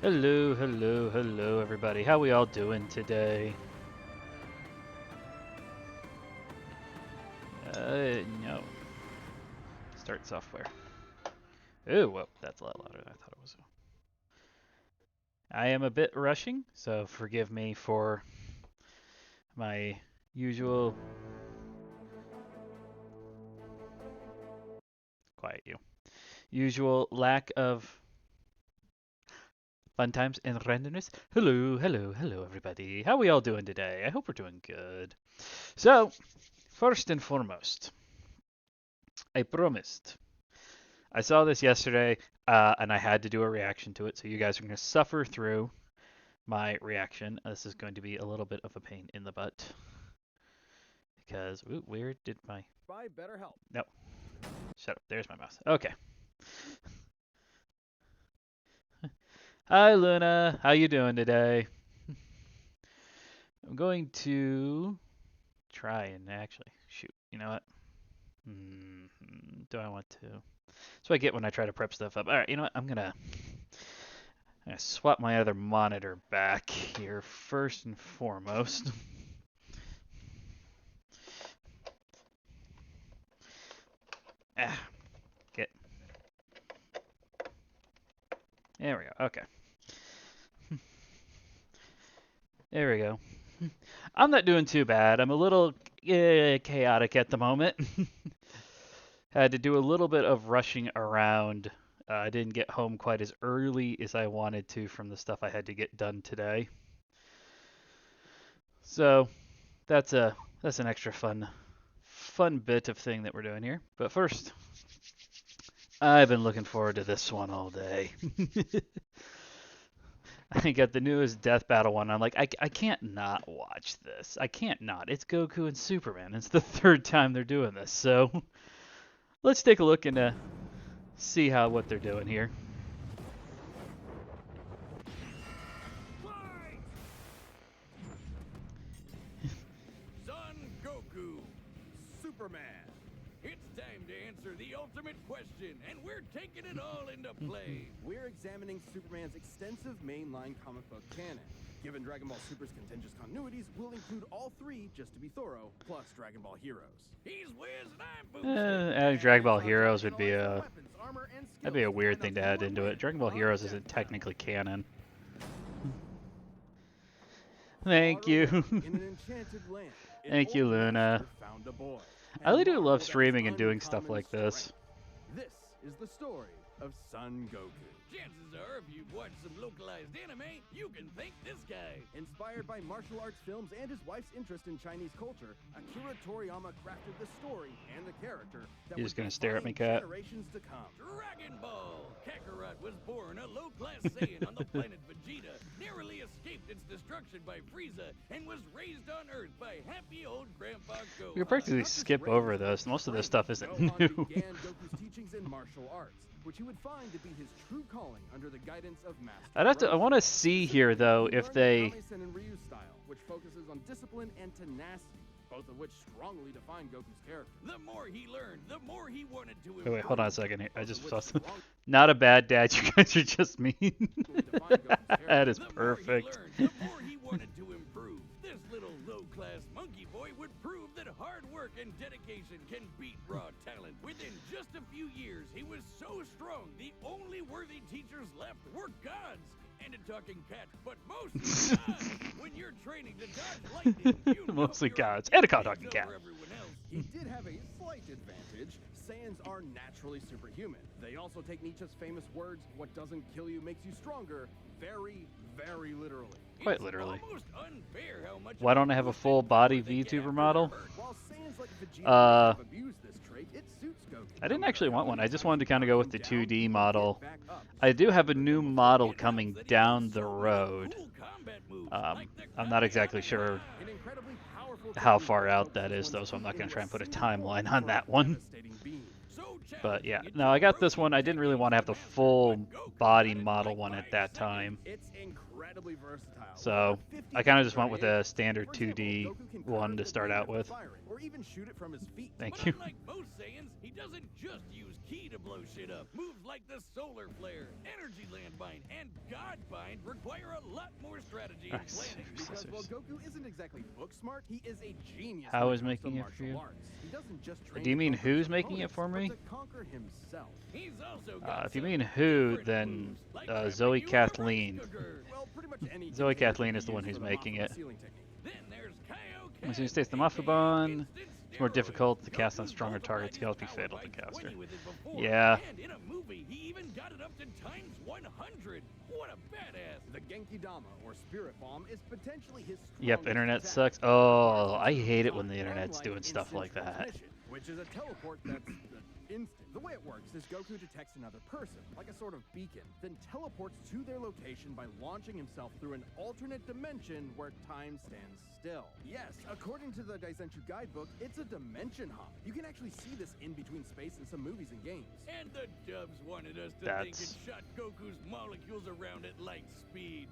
Hello, hello, hello, everybody. How we all doing today? No. Start software. Oh, whoa, that's a lot louder than I thought it was. I am a bit rushing, so forgive me for my usual... Quiet you. Usual lack of fun times and randomness. Hello, hello, hello, everybody. How we all doing today? I hope we're doing good. So, first and foremost, I promised I saw this yesterday, and I had to do a reaction to it, so you guys are going to suffer through my reaction. This is going to be a little bit of a pain in the butt. Because, ooh, where did my... Buy BetterHelp. No. Shut up. There's my mouse. Okay. Hi, Luna. How you doing today? I'm going to try and actually... Shoot. You know what? Do I want to... That's what I get when I try to prep stuff up. All right, you know what? I'm gonna swap my other monitor back here first and foremost. Get. There we go. Okay. There we go. I'm not doing too bad. I'm a little chaotic at the moment. Had to do a little bit of rushing around. I didn't get home quite as early as I wanted to from the stuff I had to get done today. So that's an extra fun bit of thing that we're doing here. But first, I've been looking forward to this one all day. I got the newest Death Battle one. I'm like, I can't not watch this. I can't not. It's Goku and Superman. It's the third time they're doing this. So let's take a look and see what they're doing here. Son Goku, Superman. It's time to answer the ultimate question, and we're taking it all into play. We're examining Superman's extensive mainline comic book canon. Given Dragon Ball Super's contentious continuities, we'll include all three, just to be thorough, plus Dragon Ball Heroes. He's Wiz and I'm Booster. Adding Dragon Ball Heroes would be that'd be a weird thing to add into it. Dragon Ball Heroes isn't technically canon. Thank you. Thank you, Luna. I really do love streaming and doing stuff like this. This is the story of Son Goku. Chances are, if you've watched some localized anime, you can thank this guy. Inspired by martial arts films and his wife's interest in Chinese culture, Akira Toriyama crafted the story and the character that You're just gonna stare at me, Cat. Generations to come. Dragon Ball! Kakarot was born a low-class Saiyan on the planet Vegeta, narrowly escaped its destruction by Frieza, and was raised on Earth by happy old Grandpa Gohan. We could practically skip over this. Most of this stuff isn't new. began Goku's teachings in martial arts, which he would find to be his true calling under the guidance of Master I want to see here though if they style, which focuses on discipline and tenacity, both of which strongly define Goku's character. The more he learned, the more he wanted to improve. wait, hold on a second here. I just saw some... Not a bad dad, you guys are just mean. That is perfect. The more he wanted to improve. This little low-class monkey boy would prove that hard work and dedication can beat raw talent. Within just a few years, he was so strong, the only worthy teachers left were gods. And a talking cat, but mostly gods. When you're training to dodge lightning, you know Mostly gods. And a talking cat. He did have a slight advantage. Saiyans are naturally superhuman. They also take Nietzsche's famous words, "What doesn't kill you makes you stronger," very, very literally. Quite literally. Much Why don't I have a full body VTuber model? I didn't actually want one. I just wanted to kind of go with the 2D model. I do have a new model coming down the road. I'm not exactly sure how far out that is, though, so I'm not going to try and put a timeline on that one. But yeah, no, I got this one. I didn't really want to have the full body model one at that time. So I kind of just went with a standard 2D one to start out with. even shoot it from his feet. Thank But you. unlike most Saiyans, he doesn't just use ki to blow shit up. Moves like the Solar Flare, Energy Landmine, and God Bind require a lot more strategy and planning. Because while Goku isn't exactly book smart, he is a genius. How is making it for you? He doesn't just train Do you to mean conquer who's his making it for opponents, me? but to conquer himself. He's also got If you some mean who, different then moves, like Zoe wrapping you in a rice Kathleen. cooker. Well, pretty much any Zoe container Kathleen can is be the one used who's for the making Mafia it. sealing technique. Then there's Kaioken, Once you states the aka Mafabon, instant it's more steroids. difficult. The cast on Goku's stronger targets multiplied can his be power fatal to by caster. 20 with it before, Yeah. And in a movie, he even got it up to times 100. What a badass. The Genki Dama, or Spirit Bomb, is potentially his Yep, strongest internet attack. sucks. Oh, I hate it when the internet's Unlike doing stuff instant like that. transmission, which is a teleport that's instant. The way it works is Goku detects another person, like a sort of beacon, then teleports to their location by launching himself through an alternate dimension where time stands still. Yes, according to the Daisenshuu guidebook, it's a dimension hop. You can actually see this in between space in some movies and games. And the dubs wanted us to think it shot Goku's molecules around at light speed.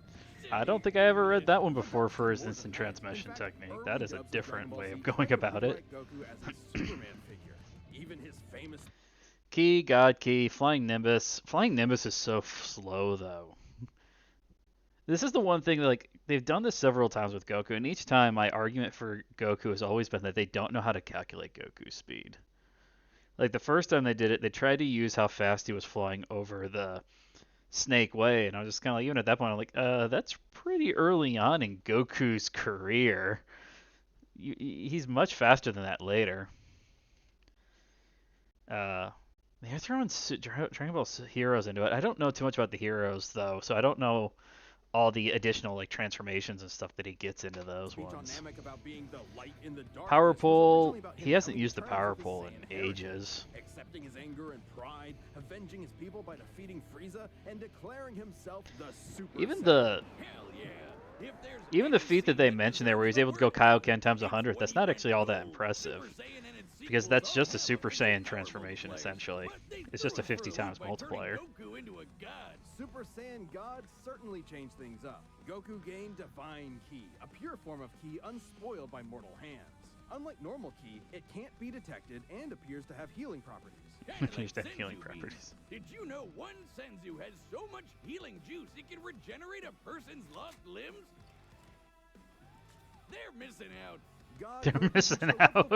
I don't think I ever read that one before for his instant transmission technique. That is a different way of going about it. Goku as his Superman figure. Even his famous Key, God Key, Flying Nimbus. Flying Nimbus is so slow, though. This is the one thing, like, they've done this several times with Goku, and each time my argument for Goku has always been that they don't know how to calculate Goku's speed. Like, the first time they did it, they tried to use how fast he was flying over the Snake Way, and I was just kind of like, even at that point, I'm like, that's pretty early on in Goku's career. He's much faster than that later. They're throwing Dragon Ball Heroes into it. I don't know too much about the heroes though, so I don't know all the additional like transformations and stuff that he gets into those ones. Power Pole, he hasn't used the Power Pole in ages. Accepting his anger and pride, avenging his people by defeating Frieza, and declaring himself the Super Even Saiyan. the Hell yeah. even the feat that they mentioned there, where he's able to go Kaioken times 100, that's not actually all that impressive. Because that's just a Super Saiyan transformation, essentially. It's just a 50 times multiplier. Super Saiyan God certainly changed things up. Goku gained Divine Ki, a pure form of Ki unspoiled by mortal hands. Unlike normal Ki, it can't be detected and appears to have healing properties. Appears to have healing properties. Did you know one Senzu has so much healing juice it can regenerate a person's lost limbs? They're missing out. They're missing out.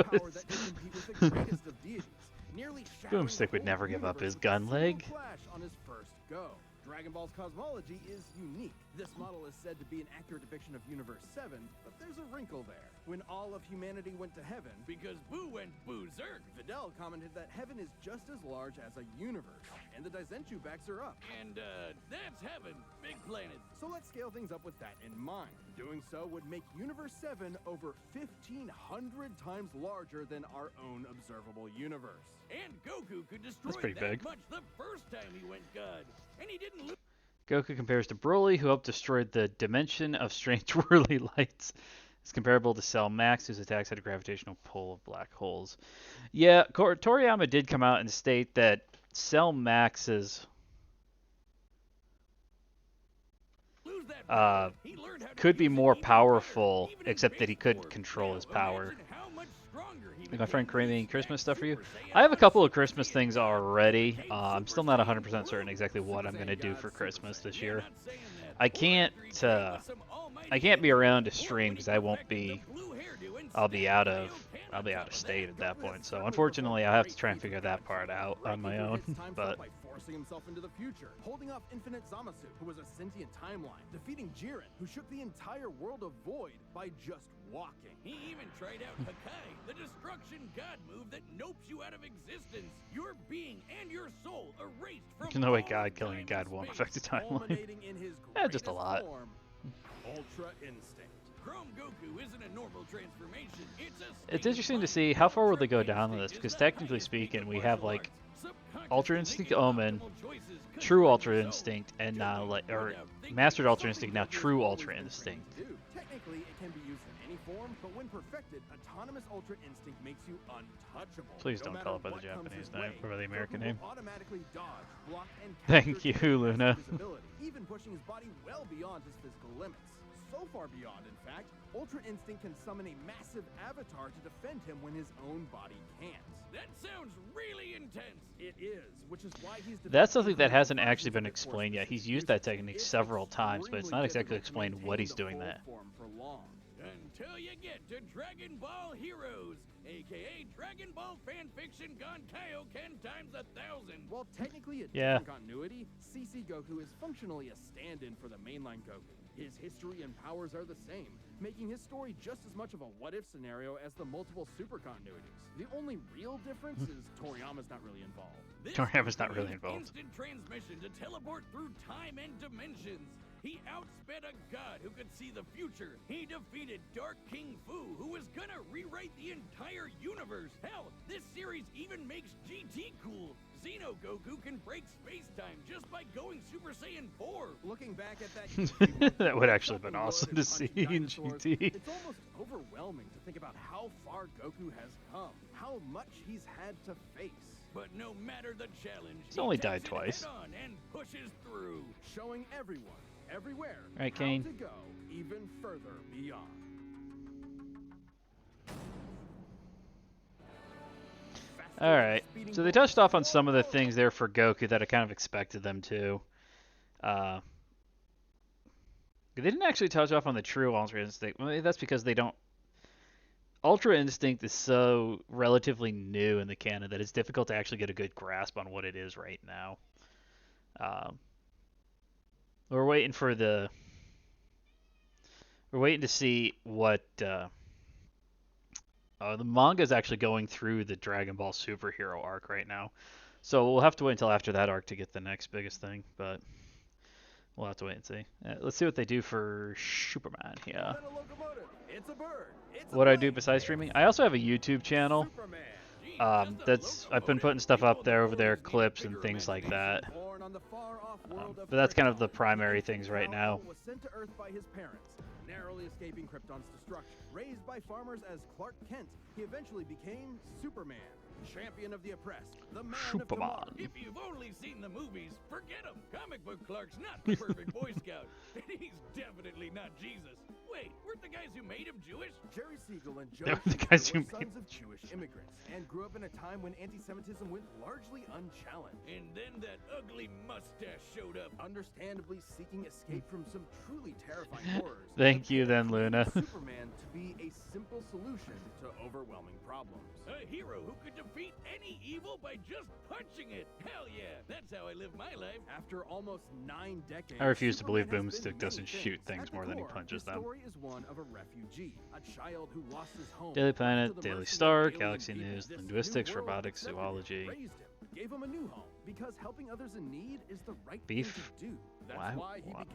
Boomstick would never give up his gun leg. On his first go. Dragon Ball's cosmology is unique. This model is said to be an accurate depiction of Universe 7, but there's a wrinkle there. When all of humanity went to heaven, because Boo went berserk, Videl commented that heaven is just as large as a universe, and the Daisenshuu backs her up. And, that's heaven, big planet. So let's scale things up with that in mind. Doing so would make Universe 7 over 1,500 times larger than our own observable universe. And Goku could destroy pretty that big. much the first time he went God. And he didn't lose. Goku compares to Broly, who helped destroy the dimension of strange whirly lights. It's comparable to Cell Max, whose attacks had a gravitational pull of black holes. Yeah, Toriyama did come out and state that Cell Max's could be more powerful, except that he couldn't control his power. Like my friend Kareem, Christmas stuff for you? I have a couple of Christmas things already. I'm still not 100% certain exactly what I'm going to do for Christmas this year. I can't be around to stream because I won't be. I'll be out of state at that point. So unfortunately, I have to try and figure that part out on my own. But forcing himself into the future, holding off Infinite Zamasu, who was a sentient timeline, defeating Jiren, who shook the entire world of Void by just walking. He even tried out Hakai, the destruction god move that nopes you out of existence. Your being and your soul erased from there's no way all God killing a time god and won't space, affect the timeline. culminating in his Just a lot. greatest form, Ultra Instinct. Chrome Goku isn't a normal transformation. It's interesting to see how far will they go down with this, because technically speaking, we have like Ultra Instinct Omen, True Ultra Instinct, and now or Mastered Ultra Instinct, now True Ultra Instinct. Technically, it can be used in any form, but when perfected, Autonomous Ultra Instinct makes you untouchable. Please don't call it by the Japanese name or by the American name. Automatically dodge, block, and Thank you, Luna. even pushing his body well beyond his physical limits. So far beyond, in fact, Ultra Instinct can summon a massive avatar to defend him when his own body can't. That sounds really intense. It is, which is why he's. That's something that hasn't actually been explained yet. He's used that technique several times, but it's not exactly explained what he's doing that. Until you get to Dragon Ball Heroes, aka Dragon Ball fanfiction gone Kaioken times 1,000. While technically a different continuity, CC Goku is functionally a stand-in for the mainline Goku. His history and powers are the same, making his story just as much of a what-if scenario as the multiple super continuities. The only real difference is Toriyama's not really involved. Toriyama's not really involved. Instant transmission to teleport through time and dimensions. He outsped a god who could see the future. He defeated Dark King Fu, who was gonna rewrite the entire universe. Hell, this series even makes GT cool. Xeno Goku can break space-time just by going Super Saiyan 4. Looking back at that that would actually have been awesome to see in GT. It's almost overwhelming to think about how far Goku has come, how much he's had to face. But no matter the challenge, he's only died twice. And pushes through, showing everyone, everywhere, right, Kane. how to go even further beyond. Alright, so they touched off on some of the things there for Goku that I kind of expected them to. They didn't actually touch off on the true Ultra Instinct. Well, that's because they don't... Ultra Instinct is so relatively new in the canon that it's difficult to actually get a good grasp on what it is right now. We're waiting for the... We're waiting to see what... the manga is actually going through the Dragon Ball superhero arc right now. So we'll have to wait until after that arc to get the next biggest thing, but we'll have to wait and see. Let's see what they do for Superman here. What I do besides streaming? I also have a YouTube channel. I've been putting stuff up there over there, clips and things like that. But that's kind of the primary things right now. Narrowly escaping Krypton's destruction. Raised by farmers as Clark Kent, he eventually became Superman, champion of the oppressed, the man of tomorrow. If you've only seen the movies, forget him. Comic book Clark's not the perfect Boy Scout, and he's definitely not Jesus. Wait, weren't the guys who made him Jewish? Jerry Siegel and Joe the guys who were sons of Jewish immigrants and grew up in a time when anti-Semitism went largely unchallenged. And then that ugly mustache showed up, understandably seeking escape from some truly terrifying horrors. Thank you then, Luna. Superman to be a simple solution to overwhelming problems. A hero who could defeat any evil by just punching it. Hell yeah, that's how I live my life. After almost 9 decades, I refuse to believe Boomstick doesn't shoot things more than he punches them. Is one of a refugee, a child who lost his home. Daily Planet, Daily Star, Galaxy News, Linguistics, Robotics, Zoology. Gave him a new home because helping others in need is the right Beef? thing to do. That's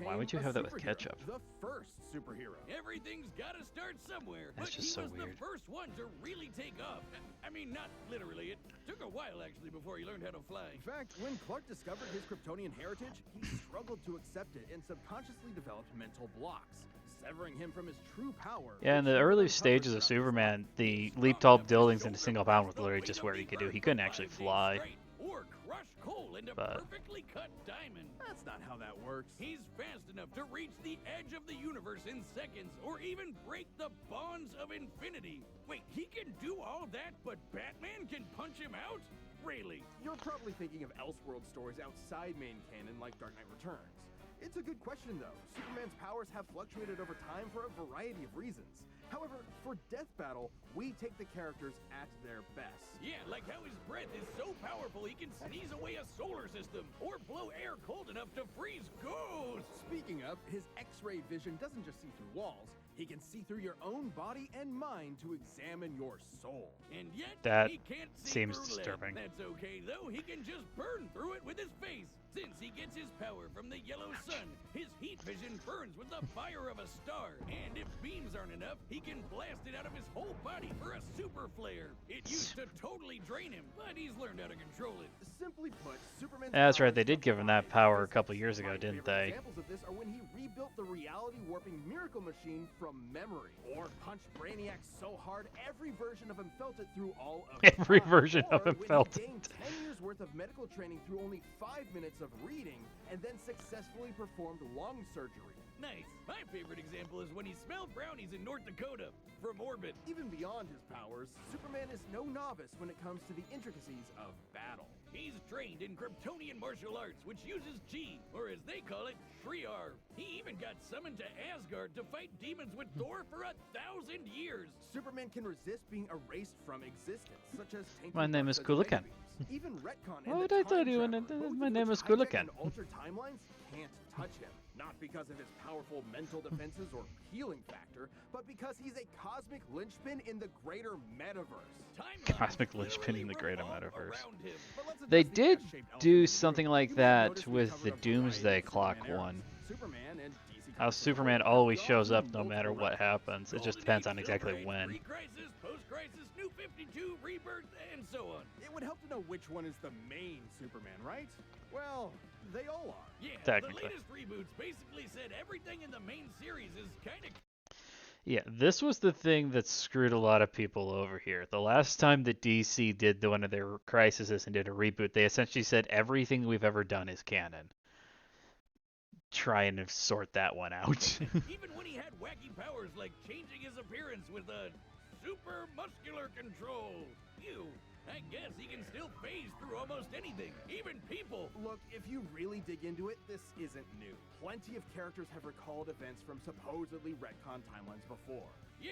Why would you have that with ketchup? The first superhero. Everything's got to start somewhere. That's just so weird. The first one to really take off. I mean, not literally. It took a while actually before he learned how to fly. In fact, when Clark discovered his Kryptonian heritage, he struggled to accept it and subconsciously developed mental blocks, severing him from his true power. Yeah, in the early stages of Superman, the leap tall buildings into single bound was literally just where he could do. He couldn't actually fly. Or crush coal into But perfectly cut diamond. That's not how that works. He's fast enough to reach the edge of the universe in seconds, or even break the bonds of infinity. Wait, he can do all that, but Batman can punch him out? Really? You're probably thinking of Elseworld stories outside main canon like Dark Knight Returns. It's a good question, though. Superman's powers have fluctuated over time for a variety of reasons. However, for Death Battle, we take the characters at their best. Yeah, like how his breath is so powerful he can sneeze away a solar system, or blow air cold enough to freeze ghosts. Speaking of, his X-ray vision doesn't just see through walls. He can see through your own body and mind to examine your soul. And yet, that he can't see seems through disturbing. lead. That's okay, though. He can just burn through it with his face. Since he gets his power from the yellow sun, his heat vision burns with the fire of a star. And if beams aren't enough, he can blast it out of his whole body for a super flare. It used to totally drain him, but he's learned how to control it. Simply put, Superman's that's right, they did give him that power a couple years ago, didn't they? Examples of this are when he rebuilt the reality warping miracle machine from memory, or punched Brainiac so hard every version of him felt it through all of Every time. version of Or him when felt he gained it. 10 years worth of medical training through only 5 minutes of reading, and then successfully performed lung surgery. Nice. My favorite example is when he smelled brownies in North Dakota from orbit. Even beyond his powers, Superman is no novice when it comes to the intricacies of battle. He's trained in Kryptonian martial arts, which uses chi, or as they call it, Shriar. He even got summoned to Asgard to fight demons with Thor for 1,000 years. Superman can resist being erased from existence, such as My name is Kulikan. even retcon What I thought you wanted? My name is Kulikan. Altered timelines can't touch him. Not because of his powerful mental defenses or healing factor, but because he's a cosmic linchpin in the greater metaverse. Cosmic linchpin in the greater metaverse. They did do something like that with the Doomsday Clock one. How Superman always shows up no matter what happens. It just depends on exactly when. Pre-crisis, post-crisis, New 52, Rebirth, and so on. It would help to know which one is the main Superman, right? Well, they all are. Yeah, technically. The latest reboots basically said everything in the main series is kind of... Yeah, this was the thing that screwed a lot of people over here. The last time that DC did one of their crises and did a reboot, they essentially said everything we've ever done is canon. Trying to sort that one out. Even when he had wacky powers like changing his appearance with a super muscular control. I guess he can still phase through almost anything, even people. Look, if you really dig into it, this isn't new. Plenty of characters have recalled events from supposedly retcon timelines before. Yeah,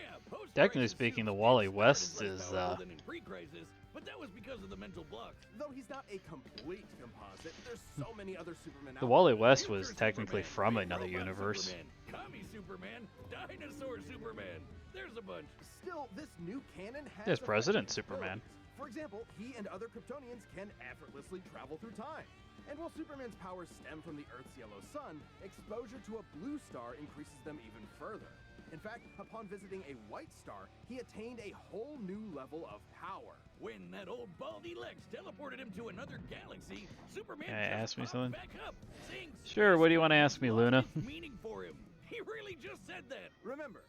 technically speaking, the Wally West is than in pre-crisis, but that was because of the mental blocks. Though he's not a complete composite, there's so many other Supermen. The Wally West was technically from another universe. Commie Superman, Dinosaur Superman. There's a bunch. Still, this new canon has There's President Superman. For example, he and other Kryptonians can effortlessly travel through time. And while Superman's powers stem from the Earth's yellow sun, exposure to a blue star increases them even further. In fact, upon visiting a white star, he attained a whole new level of power. When that old baldy Lex teleported him to another galaxy, Superman ask me something? back up, saying, sure, what do you want to ask me, Luna? Meaning for him. He really just said that. Remember,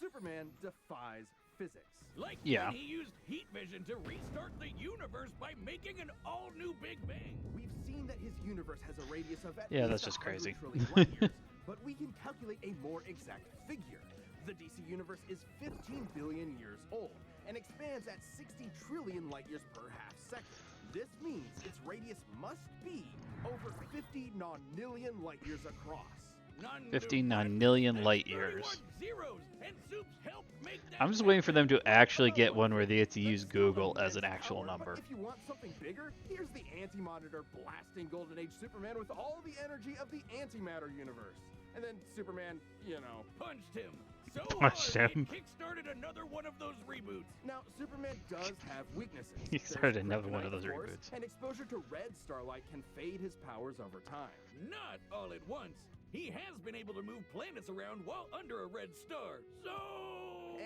Superman defies physics. Like when he used heat vision to restart the universe by making an all-new Big Bang. We've seen that his universe has a radius of at least that's just crazy. 100 trillion light years, but we can calculate a more exact figure. The DC universe is 15 billion years old and expands at 60 trillion light years per half second. This means its radius must be over 50 nonillion light years across. 50 nonillion light years. I'm just waiting for them to actually get one where they get to use Google as an actual number. If you want something bigger, here's the Anti-Monitor blasting Golden Age Superman with all the energy of the antimatter universe. And then Superman, punched him. Punched him. It kickstarted another one of those reboots. Now, Superman does have weaknesses. He started another one of those reboots. And exposure to red starlight can fade his powers over time. Not all at once. He has been able to move planets around while under a red star, so...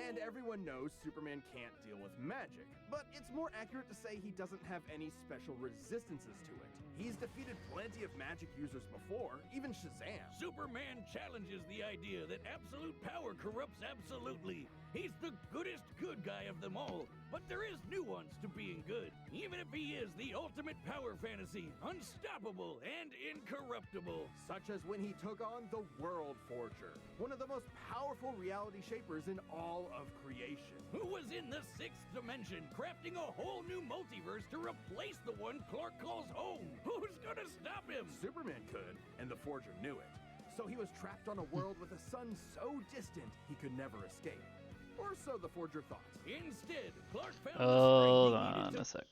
And everyone knows Superman can't deal with magic, but it's more accurate to say he doesn't have any special resistances to it. He's defeated plenty of magic users before, even Shazam. Superman challenges the idea that absolute power corrupts absolutely. He's the goodest good guy of them all, but there is nuance to being good. Even if he is the ultimate power fantasy, unstoppable and incorruptible. Such as when he took on the World Forger, one of the most powerful reality shapers in all of creation. Who was in the 6th dimension, crafting a whole new multiverse to replace the one Clark calls home. Who's gonna stop him? Superman could, and the Forger knew it. So he was trapped on a world with a sun so distant he could never escape. Or so the Forger thought. Instead, Clark found Hold on a sec.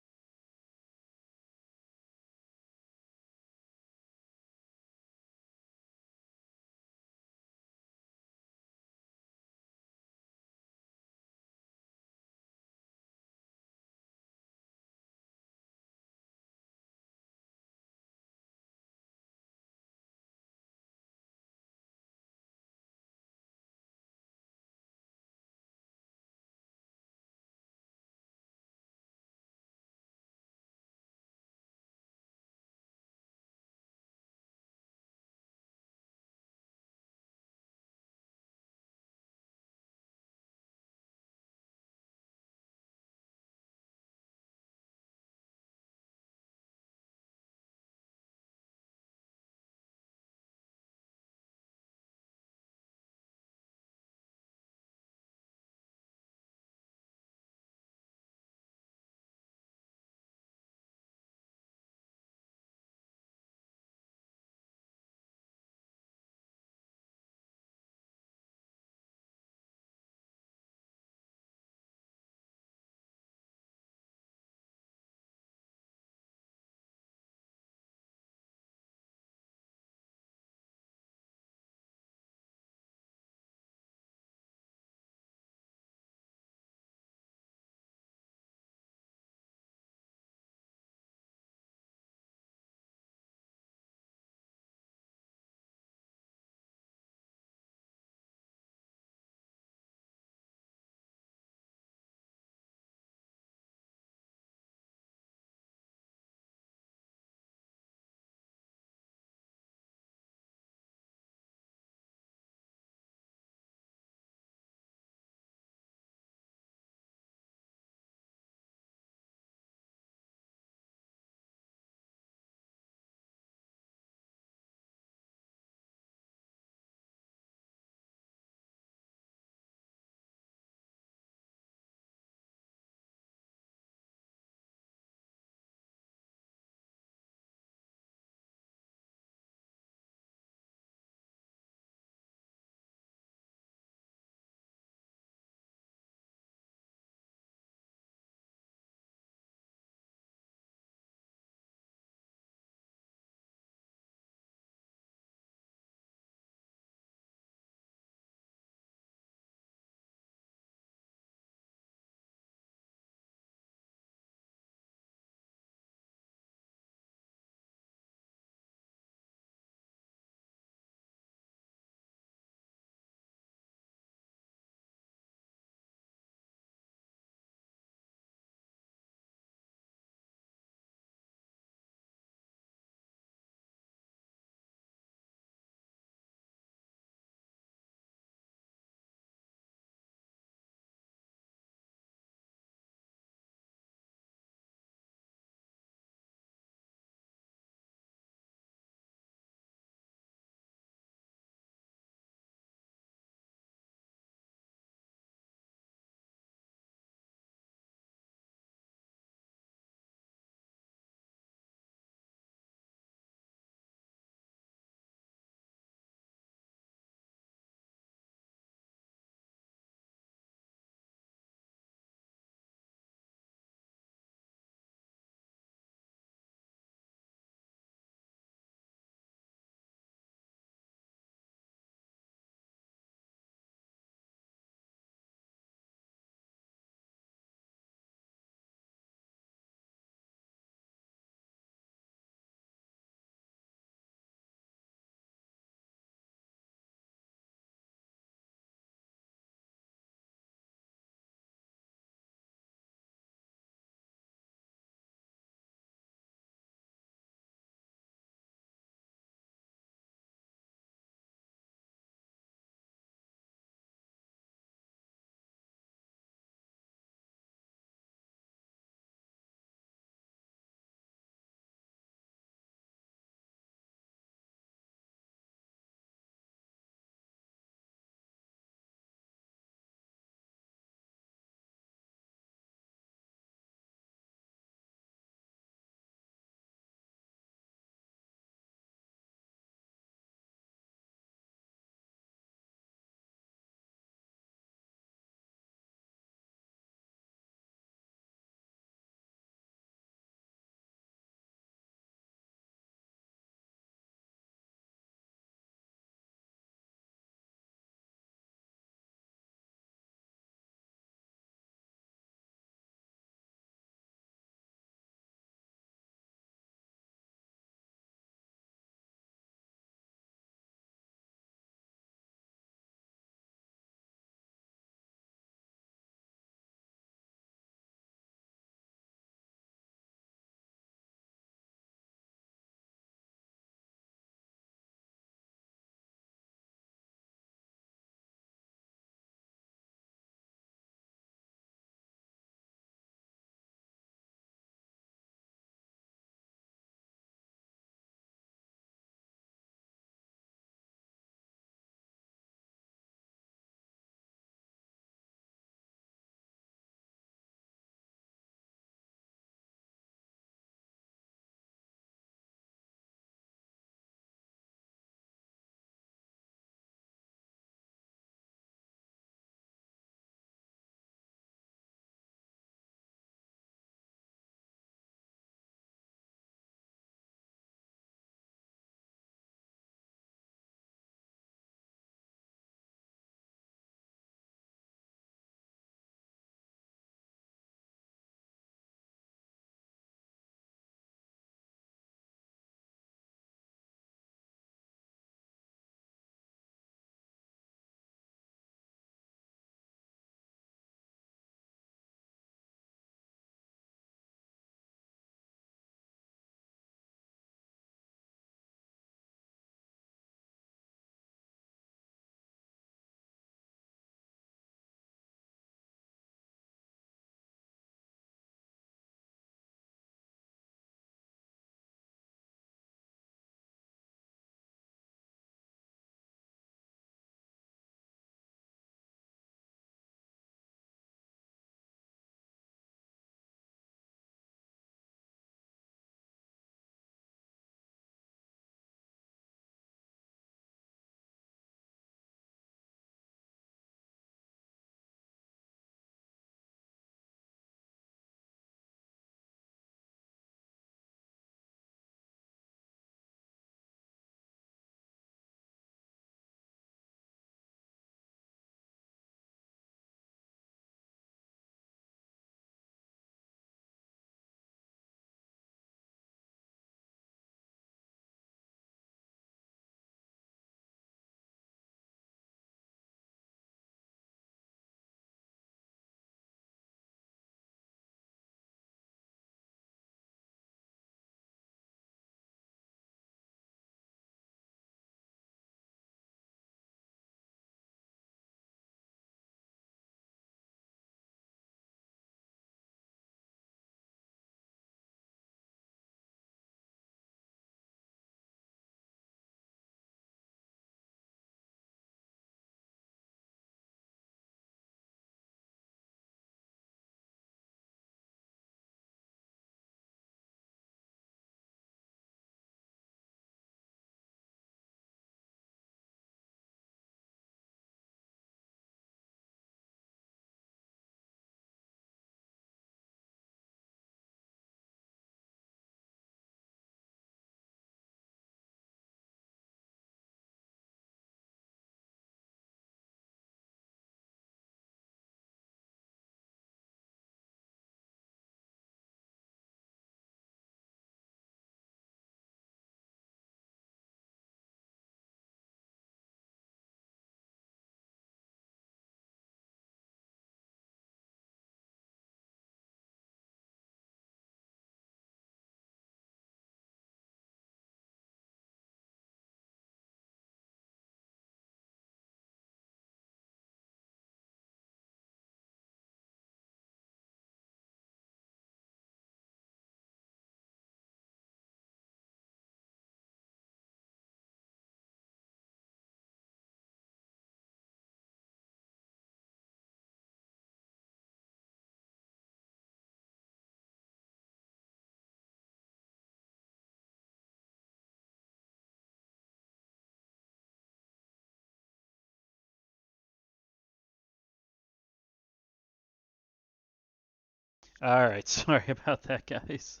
Alright, sorry about that, guys.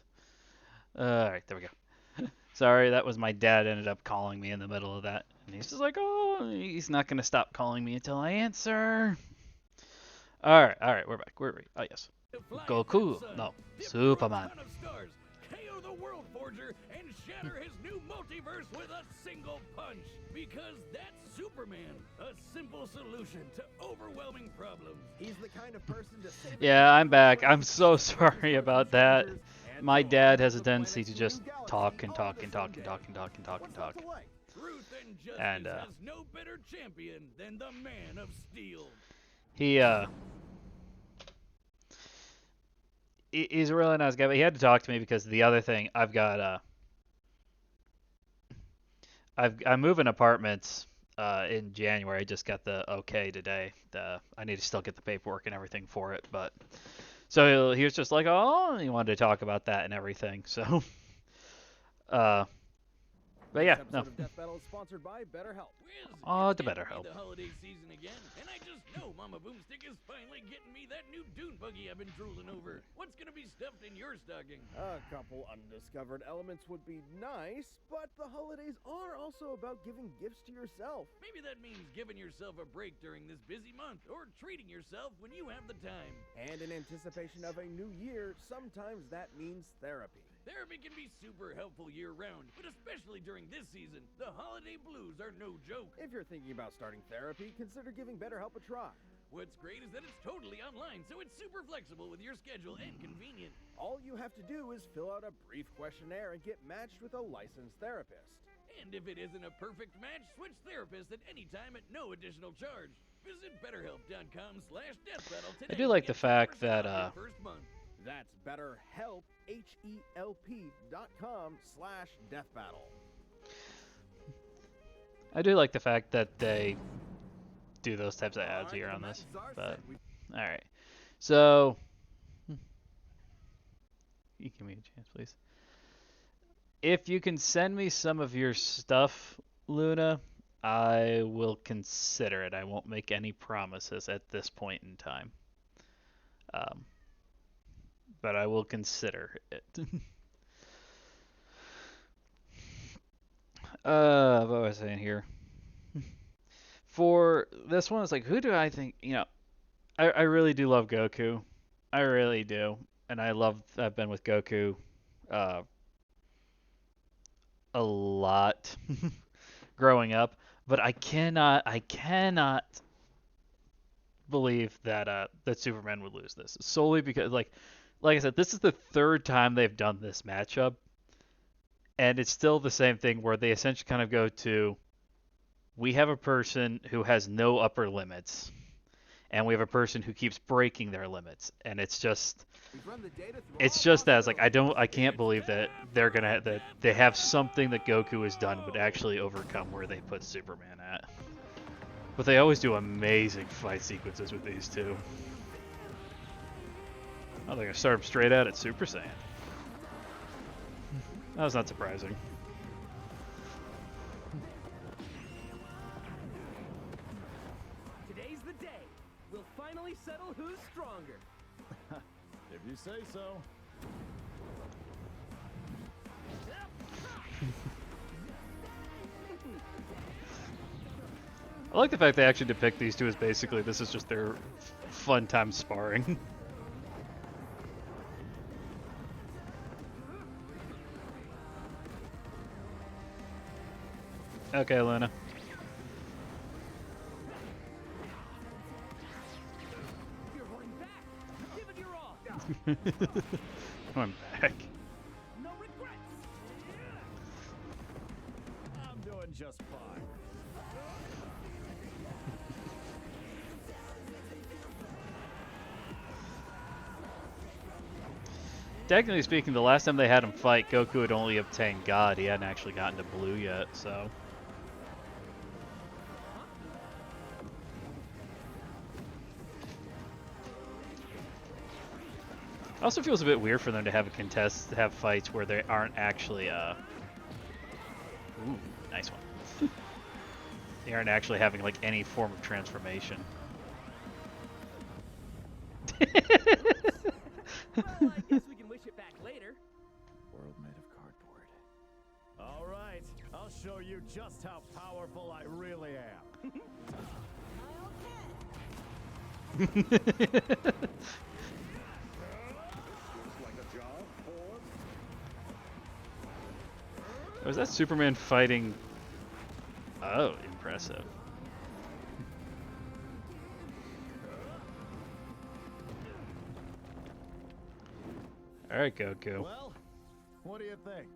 Alright, there we go. Sorry, that was my dad ended up calling me in the middle of that. And he's just like, oh, he's not going to stop calling me until I answer. Alright, we're back. Where are we? Oh, yes. Goku. No, Superman. KO the World Forger and shatter his new multiverse with a single punch. Because that's Superman, a simple solution to overwhelming problems. He's the kind of person to save. Yeah, I'm back. I'm so sorry about that. My dad has a tendency to just talk and talk and talk and talk and talk and talk and talk. Truth and justice And has no better champion than the Man of Steel. He's a really nice guy, but he had to talk to me because the other thing I'm moving apartments in January. I just got the okay today. I need to still get the paperwork and everything for it, but so he was just like, oh, he wanted to talk about that and everything. So, but yeah, no. Death Battle is sponsored by BetterHelp. Oh, the BetterHelp. The holiday season again, and I just know Mama Boomstick is finally getting me that new dune buggy I've been drooling over. What's gonna be stuffed in your stocking? A couple undiscovered elements would be nice, but the holidays are also about giving gifts to yourself. Maybe that means giving yourself a break during this busy month, or treating yourself when you have the time. And in anticipation of a new year, sometimes that means therapy. Therapy can be super helpful year-round, but especially during this season, the holiday blues are no joke. If you're thinking about starting therapy, consider giving BetterHelp a try. What's great is that it's totally online, so it's super flexible with your schedule and convenient. All you have to do is fill out a brief questionnaire and get matched with a licensed therapist. And if it isn't a perfect match, switch therapists at any time at no additional charge. Visit BetterHelp.com/deathbattle today. I do like the fact that first month. That's BetterHelp, HELP.com/deathbattle. I do like the fact that they do those types of ads here on this. But all right, so you give me a chance, please. If you can send me some of your stuff, Luna, I will consider it. I won't make any promises at this point in time. But I will consider it. What was I saying here? For this one, it's like, who do I think, I really do love Goku. I really do. And I've been with Goku a lot growing up. But I cannot believe that Superman would lose this. Solely because, like I said, this is the third time they've done this matchup. And it's still the same thing where they essentially kind of go to, we have a person who has no upper limits, and we have a person who keeps breaking their limits, and it's just that it's like I can't believe that that they have something that Goku has done would actually overcome where they put Superman at. But they always do amazing fight sequences with these two. Oh, they're gonna start them straight out at Super Saiyan. That was not surprising. Today's the day. We'll finally settle who's stronger. If you say so. I like the fact they actually depict these two as basically this is just their fun time sparring. Okay, Luna. You're holding back. Give it your all. I'm back. No regrets. I'm doing just fine. Technically speaking, the last time they had him fight, Goku had only obtained God. He hadn't actually gotten to Blue yet, so. It also feels a bit weird for them to have have fights where they aren't actually, ooh, nice one. They aren't actually having, like, any form of transformation. Well, I guess we can wish it back later. World made of cardboard. All right, I'll show you just how powerful I really am. Was that Superman fighting? Oh, impressive. All right, Goku. Well, what do you think?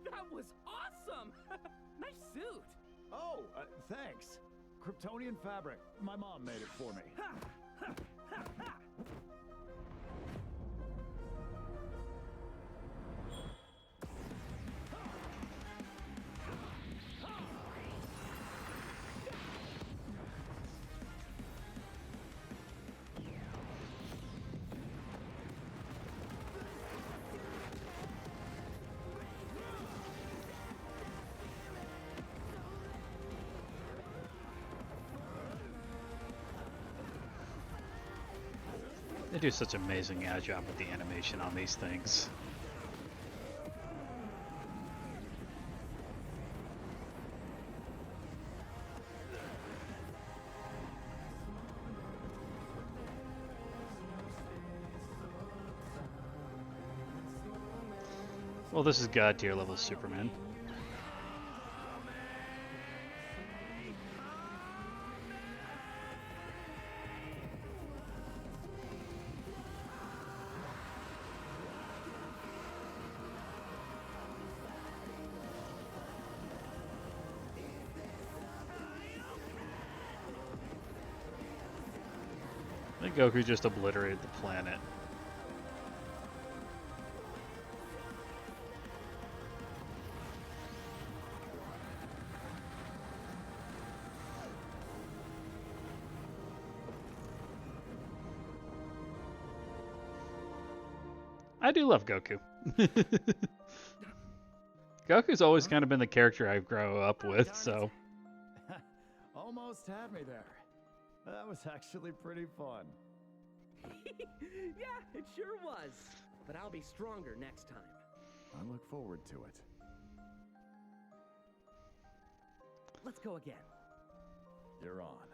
That was awesome! Nice suit! Oh, thanks. Kryptonian fabric. My mom made it for me. They do such an amazing job with the animation on these things. Well, this is God tier level Superman. I think Goku just obliterated the planet. I do love Goku. Goku's always kind of been the character I grow up with, so. Almost had me there. That was actually pretty fun. Yeah, it sure was. But I'll be stronger next time. I look forward to it. Let's go again. You're on.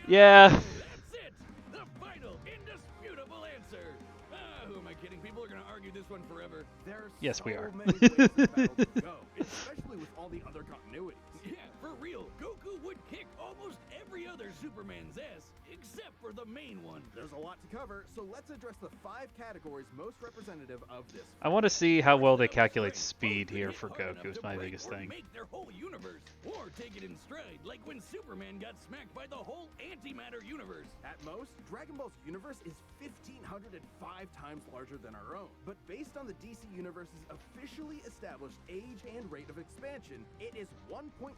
Yeah. That's it! The final, indisputable answer! Who am I kidding? People are gonna argue this one forever. There's Yes, so we are. many ways this battle could go, especially with all the other continuities. Yeah, for real. Goku would kick almost every other Superman's ass, except for the main one. There's a lot to cover, so let's address the 5 categories most representative of this. I want to see how well they First, calculate both speed could here hit for hard enough Goku. It's to my break biggest or thing. Make their whole universe, or take it in stride, like when Superman got smacked by the whole antimatter universe. At most, Dragon Ball's universe is 1,505 times larger than our own. But based on the DC Universe's officially established age and rate of expansion, it is 1.6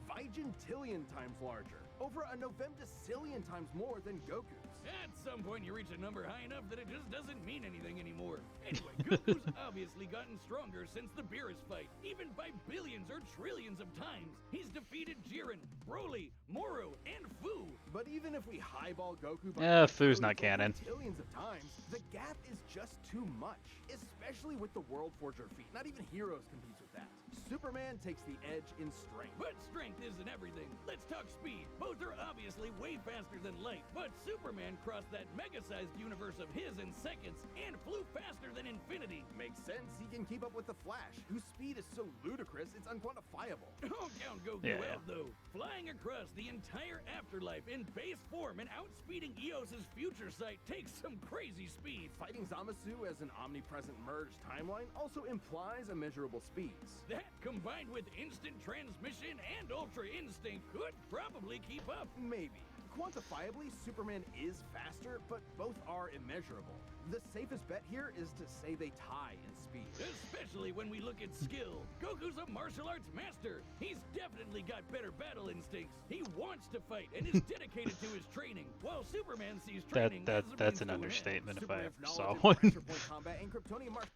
vigintillion times larger, over a novemdecillion times more than Goku's. At some point, you reach a number high enough that it just doesn't mean anything anymore. Anyway, Goku's obviously gotten stronger since the Beerus fight, even by billions or trillions of times. He's defeated Jiren, Broly, Moro, and Fu. But even if we highball Goku by Fu's not canon. billions of times, the gap is just too much, especially with the World Forger feat. Not even Heroes competes with that. Superman takes the edge in strength. But strength isn't everything. Let's talk speed. Both are obviously way faster than light, but Superman crossed that mega-sized universe of his in seconds and flew faster than infinity. Makes sense, he can keep up with the Flash, whose speed is so ludicrous it's unquantifiable. Don't count Goku Yeah. out, though. Flying across the entire afterlife in base form and outspeeding Eos's future sight takes some crazy speed. Fighting Zamasu as an omnipresent merged timeline also implies immeasurable speeds. That, combined with instant transmission and Ultra Instinct, could probably keep up. Maybe. Quantifiably, Superman is faster, but both are immeasurable. The safest bet here is to say they tie in speed. Especially when we look at skill. Goku's a martial arts master. He's definitely got better battle instincts. He wants to fight and is dedicated to his training, while Superman sees training as a That's means an to understatement if I Superman's ever saw knowledge of one. pressure point combat and Kryptonian martial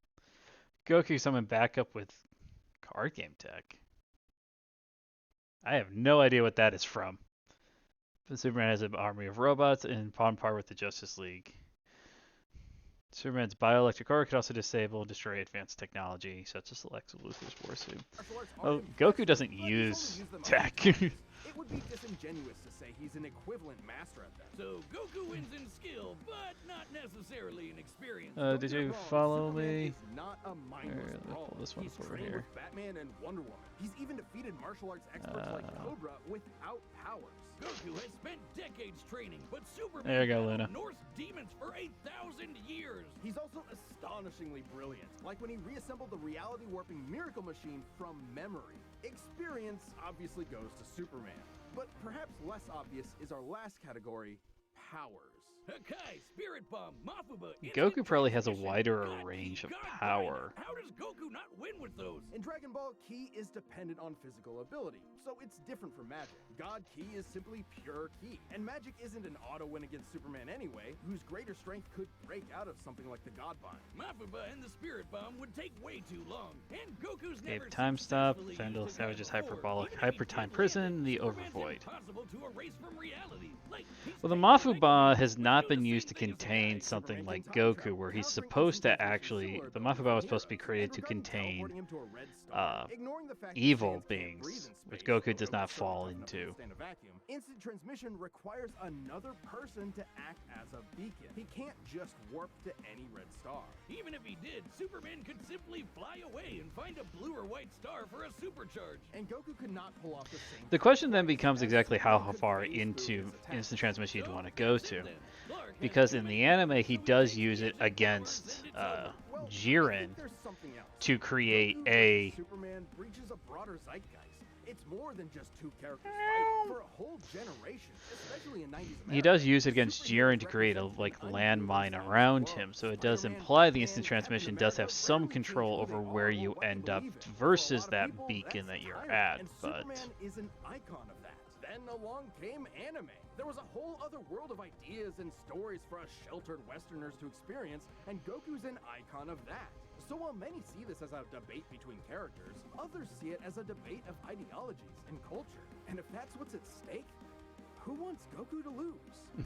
Goku summoned back up with card game tech. I have no idea what that is from. Superman has an army of robots and on par with the Justice League. Superman's bioelectric aura could also disable and destroy advanced technology, such as Lex Luthor's warsuit. Oh, Goku doesn't use tech. It would be disingenuous to say he's an equivalent master at that. So Goku wins in skill, but not necessarily in experience. Did you follow me? He's not a mindless Let's brawl. pull this one He's up over trained here. with Batman and Wonder Woman. He's even defeated martial arts experts like Cobra without powers. Goku has spent decades training, but Superman There you go, battled Luna. Norse demons for 8,000 years. He's also astonishingly brilliant, like when he reassembled the reality warping miracle machine from memory. Experience obviously goes to Superman, but perhaps less obvious is our last category, powers. Hakai, Spirit Bomb, Mafuba, Goku probably has a Instant wider Transmission, God range Ki, of God Grind. power. How does Goku not win with those? In Dragon Ball, Ki is dependent on physical ability, so it's different from magic. God Ki is simply pure Ki, and magic isn't an auto win against Superman anyway, whose greater strength could break out of something like the God Bind. Mafuba and the Spirit Bomb would take way too long, and Goku's Okay, never time stop, successfully Fendel used a gun Savage's before. hyperbolic, Even if he hyper time did prison, land the it, Superman's overvoid. impossible to erase from reality. Like, he's Well, the taking Mafuba Mega has Man, not which do been the used to same thing as contain Hakai. something Superman like can time Goku, travel, where he's countering supposed to instances actually, similar the to Mafuba was supposed to be heroes, created and to regarding contain teleporting him to a red star, ignoring the fact that evil Saiyans can't breathe beings, in which space, Goku or does not Goku's fall certainly tough enough to into. withstand a vacuum, instant transmission requires another person to act as a beacon. He can't just warp to any red star. Even if he did, Superman could simply fly away and find a blue or white star for a supercharge. And Goku could not pull off the same. The question then feat becomes as exactly how Superman could far phase through into his attacks. instant transmission you'd So, want to go that's it to. then. Clark has Because too in many the anime, powers, he so does takes use the it engine powers against and it's Well, I Jiren think there's something else. to create Goku a. versus Superman breaches a broader zeitgeist. It's more than just two characters fighting for a whole generation, especially in 90s America. He does use it against Superheroes Jiren to create a represent like an unusual landmine side of around the him, world. so it does Spider-Man, imply the Batman, instant Captain transmission does have America some rarely change control who over they where are or you what they end up believe in. For a versus lot of that people, beacon that's that you're tiring, at, and but Superman is an icon of that. Then along came anime. There was a whole other world of ideas and stories for us sheltered Westerners to experience, and Goku's an icon of that. So while many see this as a debate between characters, others see it as a debate of ideologies and culture. And if that's what's at stake, who wants Goku to lose?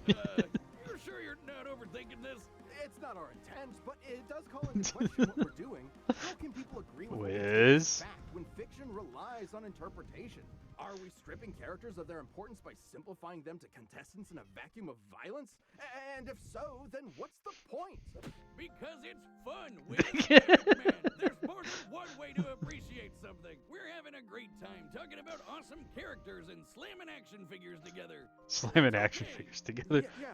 You're sure you're not overthinking this? It's not our intent, but it does call into question what we're doing. How can people agree with Wiz? fact when fiction relies on interpretation? Are we stripping characters of their importance by simplifying them to contestants in a vacuum of violence? And if so, then what's the point? Because it's fun, man. There's more than one way to appreciate something. We're having a great time talking about awesome characters and slamming action figures together. slamming action figures together. Yeah,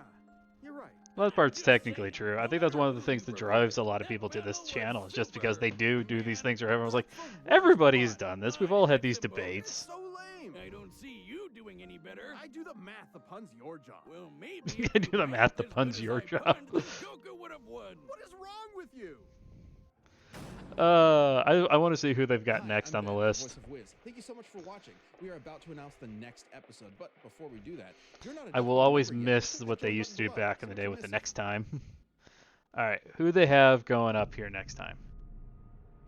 you're right. Well, that part's technically true. I think that's one of the things that drives a lot of people to this channel, is just because they do these things where everyone's like, everybody's done this. We've all had these debates. So lame. I don't see you doing any better. I do the math, the pun's your job. Well, maybe. I do the math, the pun's your job. Goku would have won. What is wrong with you? I want to see who they've got Hi, next I'm on the Ben, list. Voice of Wiz. Thank you so much for watching. We are about to announce the next episode, but before we do that, if you're not a I will Discord always member yet, miss click what that they join used to button do below back so in the that day you with the miss next time. Alright, who they have going up here next time?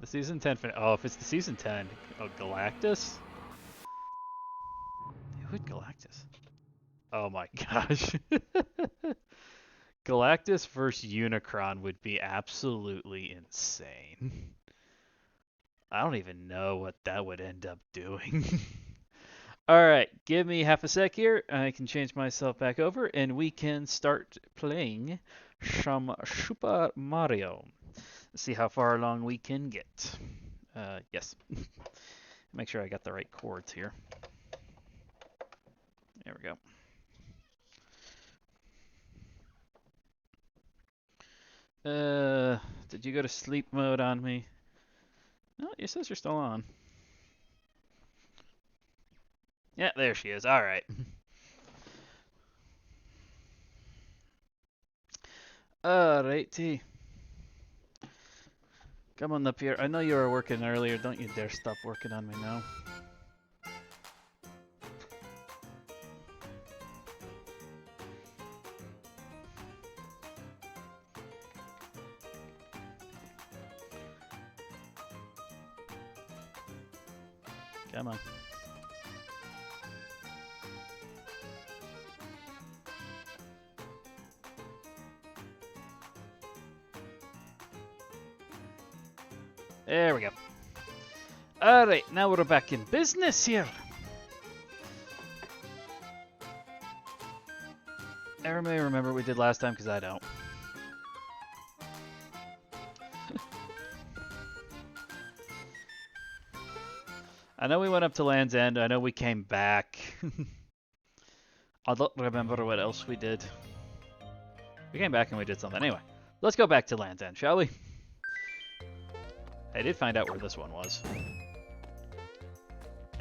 The season 10 oh, if it's the season 10, oh, Galactus? Who's Galactus? Oh my gosh. Galactus versus Unicron would be absolutely insane. I don't even know what that would end up doing. Alright, give me half a sec here. I can change myself back over and we can start playing some Super Mario. See how far along we can get. Yes. Make sure I got the right chords here. There we go. Did you go to sleep mode on me? No, it says you're still on. Yeah, there she is. All right. Alrighty. Come on up here. I know you were working earlier. Don't you dare stop working on me now. Come on. There we go. Alright, now we're back in business here. I may remember what we did last time, because I don't. I know we went up to Land's End. I know we came back. I don't remember what else we did. We came back and we did something. Anyway, let's go back to Land's End, shall we? I did find out where this one was.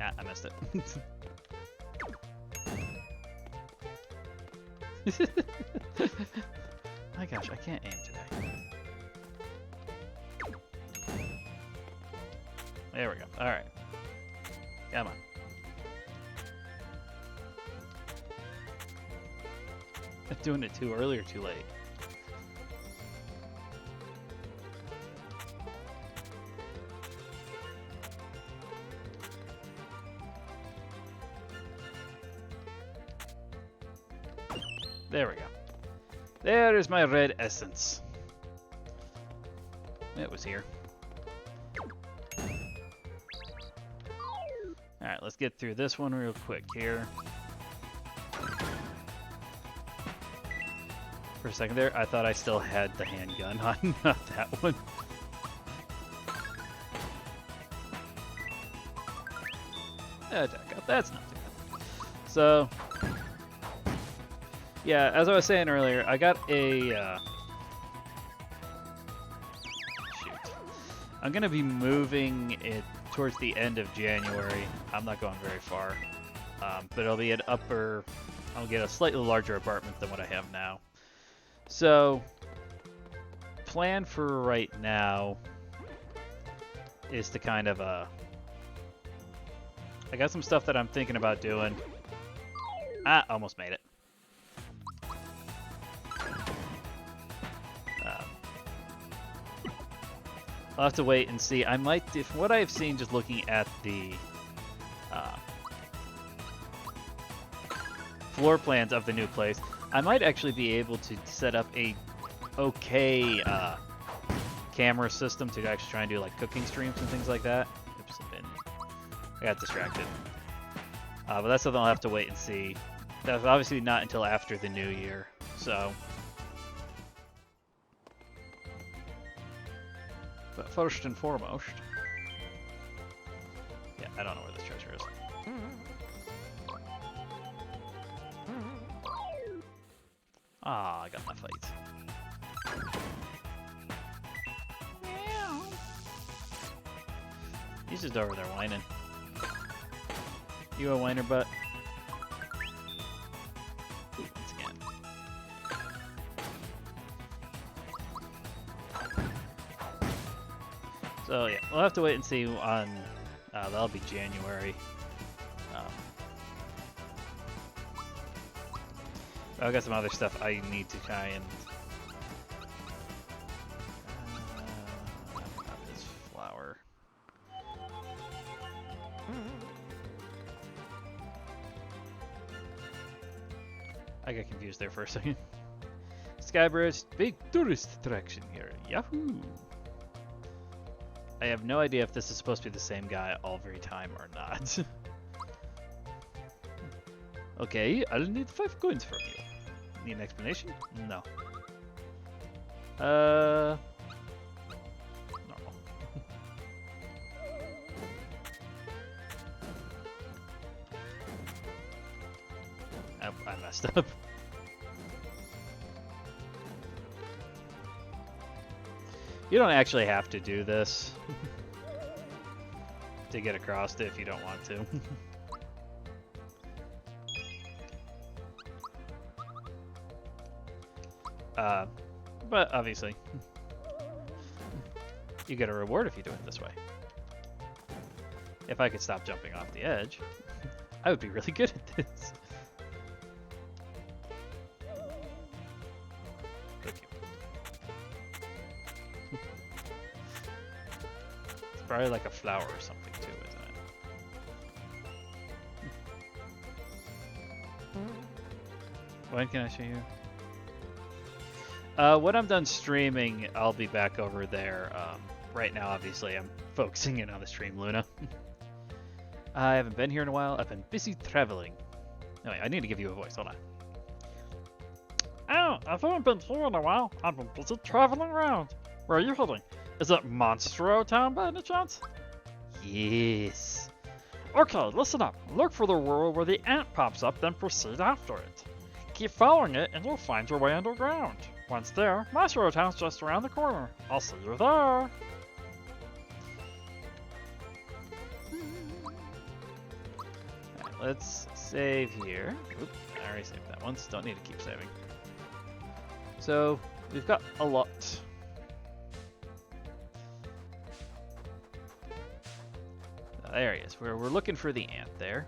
Ah, I missed it. My gosh, I can't aim today. There we go. Alright. Come on. I'm doing it too early or too late. There we go. There is my red essence. It was here. Alright, let's get through this one real quick here. For a second there, I thought I still had the handgun on, not that one. That's not too bad. So, yeah, as I was saying earlier, I got a... shoot. I'm going to be moving it towards the end of January. I'm not going very far. But it'll be an upper... I'll get a slightly larger apartment than what I have now. So, plan for right now is to kind of... I got some stuff that I'm thinking about doing. Ah, almost made it. I'll have to wait and see. I might, if what I've seen just looking at the floor plans of the new place, I might actually be able to set up a okay camera system to actually try and do like cooking streams and things like that. Oops, I got distracted. But that's something I'll have to wait and see. That's obviously not until after the new year, so. But first and foremost, yeah, I don't know where this treasure is. Ah, I got my fight. He's just over there whining. You a whiner butt? Ooh, once again. So yeah, we'll have to wait and see on, that'll be January. I've got some other stuff I need to try and... this flower. I got confused there for a second. Skybridge, big tourist attraction here. Yahoo! I have no idea if this is supposed to be the same guy every time or not. Okay, I'll need 5 coins from you. Need an explanation? No. Normal. Oh, I messed up. You don't actually have to do this to get across it if you don't want to. But obviously, you get a reward if you do it this way. If I could stop jumping off the edge, I would be really good at this. Thank you. It's probably like a flower or something too, isn't it? When can I show you? When I'm done streaming, I'll be back over there right now, obviously, I'm focusing in on the stream, Luna. I haven't been here in a while. I've been busy traveling. Oh, wait, I need to give you a voice. Hold on. Oh, I haven't been here in a while. I've been busy traveling around. Where are you heading? Is it Monstro Town by any chance? Yes. Okay, listen up. Look for the world where the ant pops up, then proceed after it. Keep following it, and you'll find your way underground. Once there, Monstro Town's just around the corner. I'll see you there. Alright, let's save here. Oop, I already saved that once. Don't need to keep saving. So, we've got a lot. There he is. We're looking for the ant there.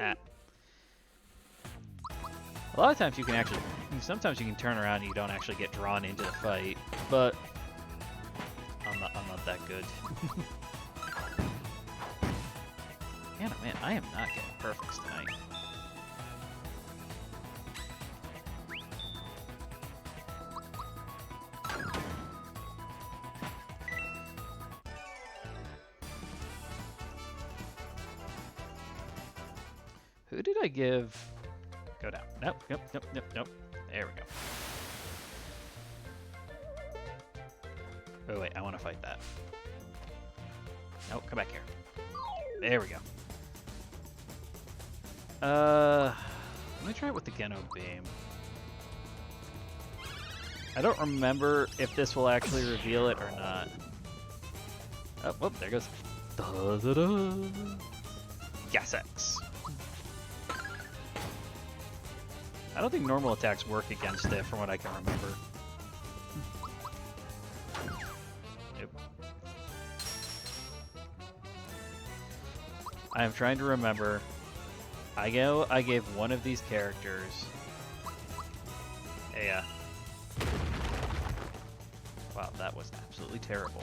Ah. A lot of times you can actually, sometimes you can turn around and you don't actually get drawn into the fight, but I'm not that good. Man, oh man, I am not getting perfects tonight. Who did I give? Go down. Nope, nope, nope, nope, nope. There we go. Oh wait, I want to fight that. Nope, come back here. There we go. Let me try it with the Geno Beam. I don't remember if this will actually reveal it or not. Oh, whoop, there goes. Da, da, da. Gas X. I don't think normal attacks work against it from what I can remember. Nope. I am trying to remember. I gave one of these characters a wow, that was absolutely terrible.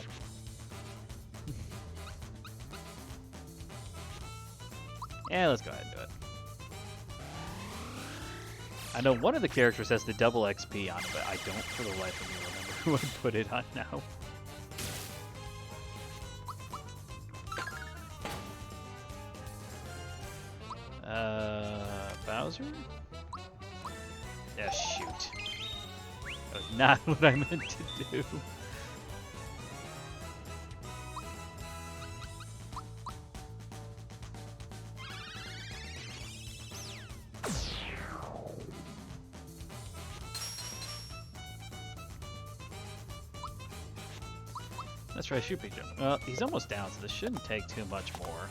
Yeah, let's go ahead and do it. I know one of the characters has the double XP on it, but I don't for the life of me remember who I put it on now. Bowser? Yeah, shoot. That was not what I meant to do. Let's try Shoot Big Jump. Well, he's almost down, so this shouldn't take too much more.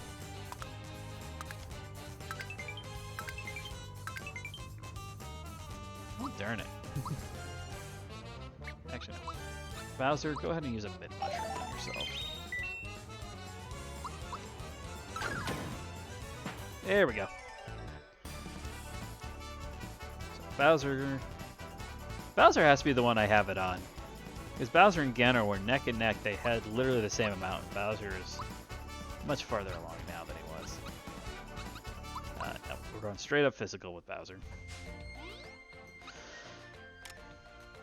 Oh, darn it. Actually, no. Bowser, go ahead and use a mid-mushroom on yourself. There we go. So Bowser has to be the one I have it on. Because Bowser and Ganon were neck and neck. They had literally the same amount. Bowser is much farther along now than he was. No, we're going straight up physical with Bowser.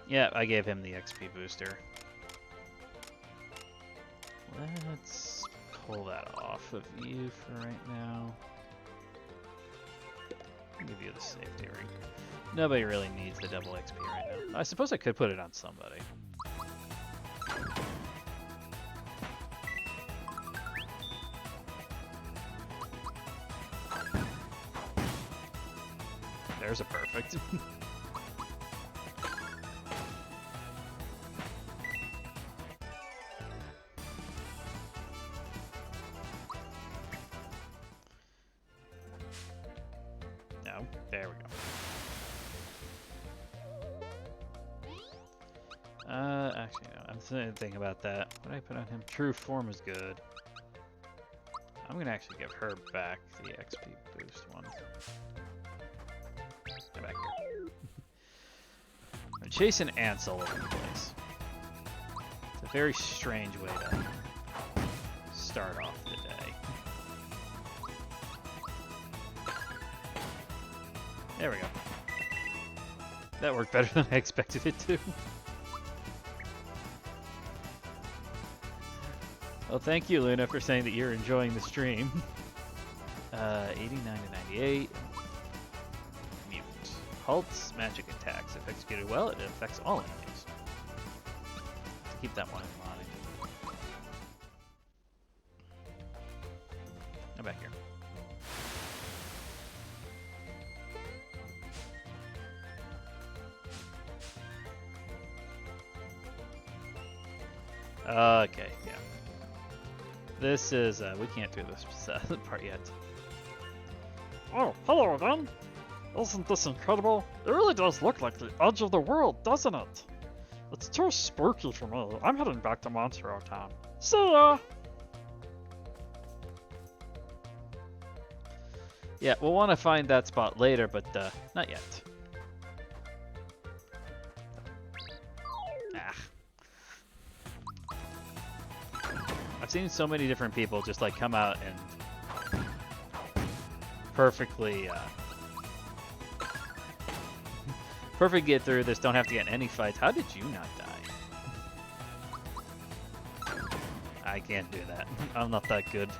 Yeah, I gave him the XP booster. Let's pull that off of you for right now. I'll give you the safety ring. Nobody really needs the double XP right now. I suppose I could put it on somebody. There's a perfect. No, there we go. Actually, no, I'm thinking about that. What did I put on him? True form is good. I'm gonna actually give her back the XP boost one. Get back here. I'm chasing ants all over the place. It's a very strange way to start off the day. There we go. That worked better than I expected it to. Well, thank you, Luna, for saying that you're enjoying the stream. 89 to 98. Mute. Halts magic attacks. If executed well, it affects all enemies. Keep that one in mind. I'm back here. Okay, yeah. This is, we can't do this part yet. Oh, hello again. Isn't this incredible? It really does look like the edge of the world, doesn't it? It's too spooky for me. I'm heading back to Montreal Town. See ya! Yeah, we'll want to find that spot later, but not yet. Ah. I've seen so many different people just like come out and perfectly perfect get through this, don't have to get in any fights. How did you not die? I can't do that. I'm not that good.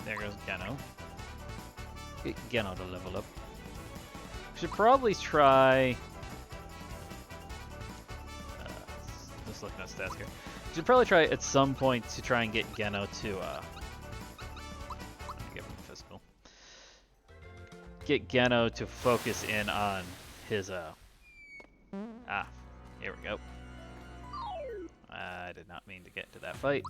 There goes Geno. Get Geno to level up. Should probably try... just looking at stats here. Should probably try at some point to try and get Geno to... give him physical. Get Geno to focus in on his... Ah, here we go. I did not mean to get into that fight.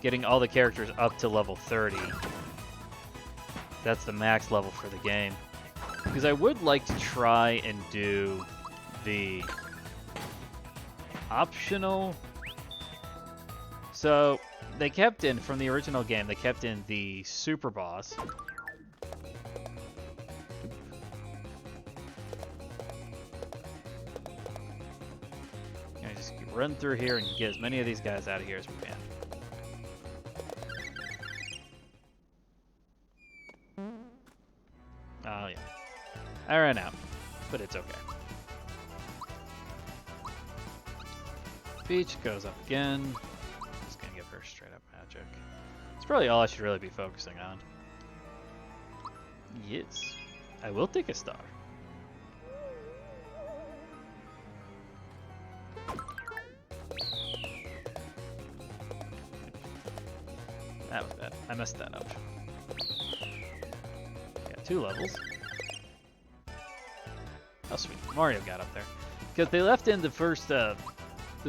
Getting all the characters up to level 30. That's the max level for the game. Because I would like to try and do the optional... So, they kept in, from the original game, they kept in the super boss. Just run through here and get as many of these guys out of here as we can. Oh, yeah. I ran out, but it's okay. Peach goes up again. Just gonna give her straight up magic. It's probably all I should really be focusing on. Yes. I will take a star. That was bad. I messed that up. Got 2 levels. Oh sweet, Mario got up there. Because they left in the first, the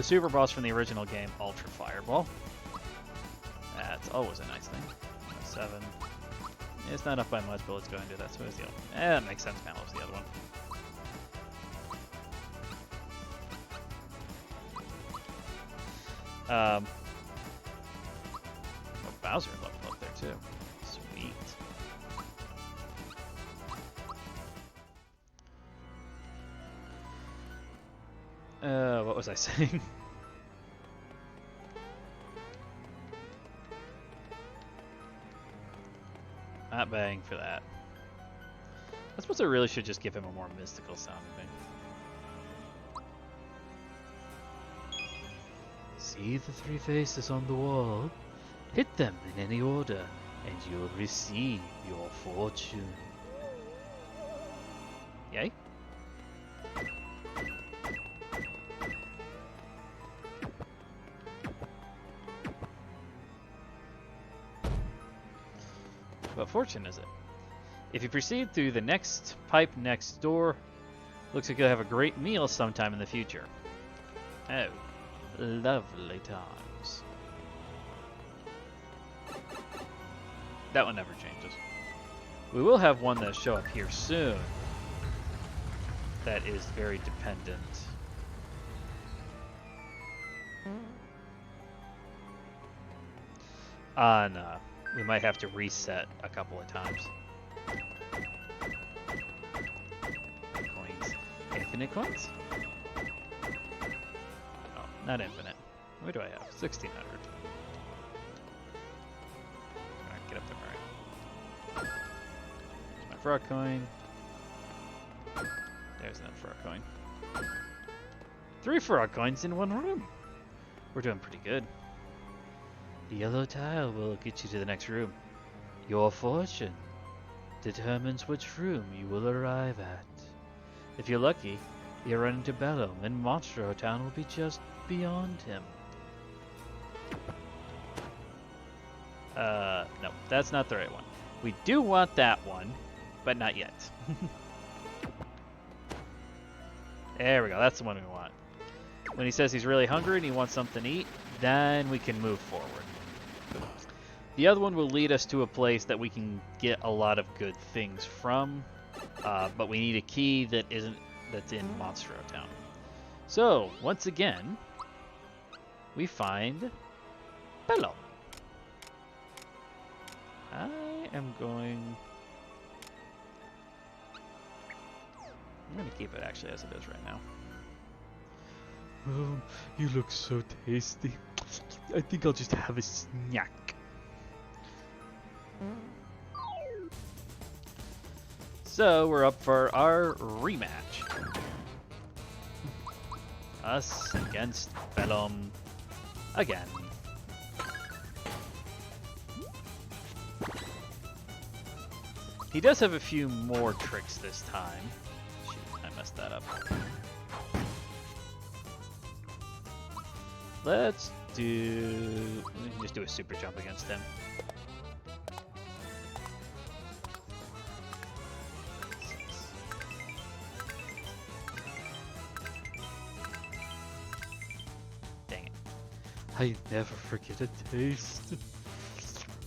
super boss from the original game, Ultra Fireball. That's always a nice thing. 7. It's not up by much, but let's go and do that. So where's the other one? That makes sense, Mallow's the other one. Oh, Bowser leveled up there too. Sweet. What was I saying? Not bang for that. I suppose I really should just give him a more mystical sounding thing. See the 3 faces on the wall? Hit them in any order, and you'll receive your fortune. Yay? What fortune is it? If you proceed through the next pipe next door, looks like you'll have a great meal sometime in the future. Oh, lovely times. That one never changes. We will have one that'll show up here soon. That is very dependent. On, we might have to reset a couple of times. Coins. Infinite coins? Oh, not infinite. What do I have? 1600. Alright, get up there, alright. There's my frog coin. Where's that for a coin? 3 for our coins in 1 room. We're doing pretty good. The yellow tile will get you to the next room. Your fortune determines which room you will arrive at. If you're lucky, you'll run into Bellum, and Monstro Town will be just beyond him. No, that's not the right one. We do want that one, but not yet. There we go, that's the one we want. When he says he's really hungry and he wants something to eat, then we can move forward. The other one will lead us to a place that we can get a lot of good things from, but we need a key that's in Monstro Town. So, once again, we find Bellum. I am going... I'm going to keep it actually as it is right now. Oh, you look so tasty. I think I'll just have a snack. So we're up for our rematch. Us against Bellum again. He does have a few more tricks this time. Shoot, I messed that up. Let's do... We can just do a super jump against him. Dang it. I never forget a taste.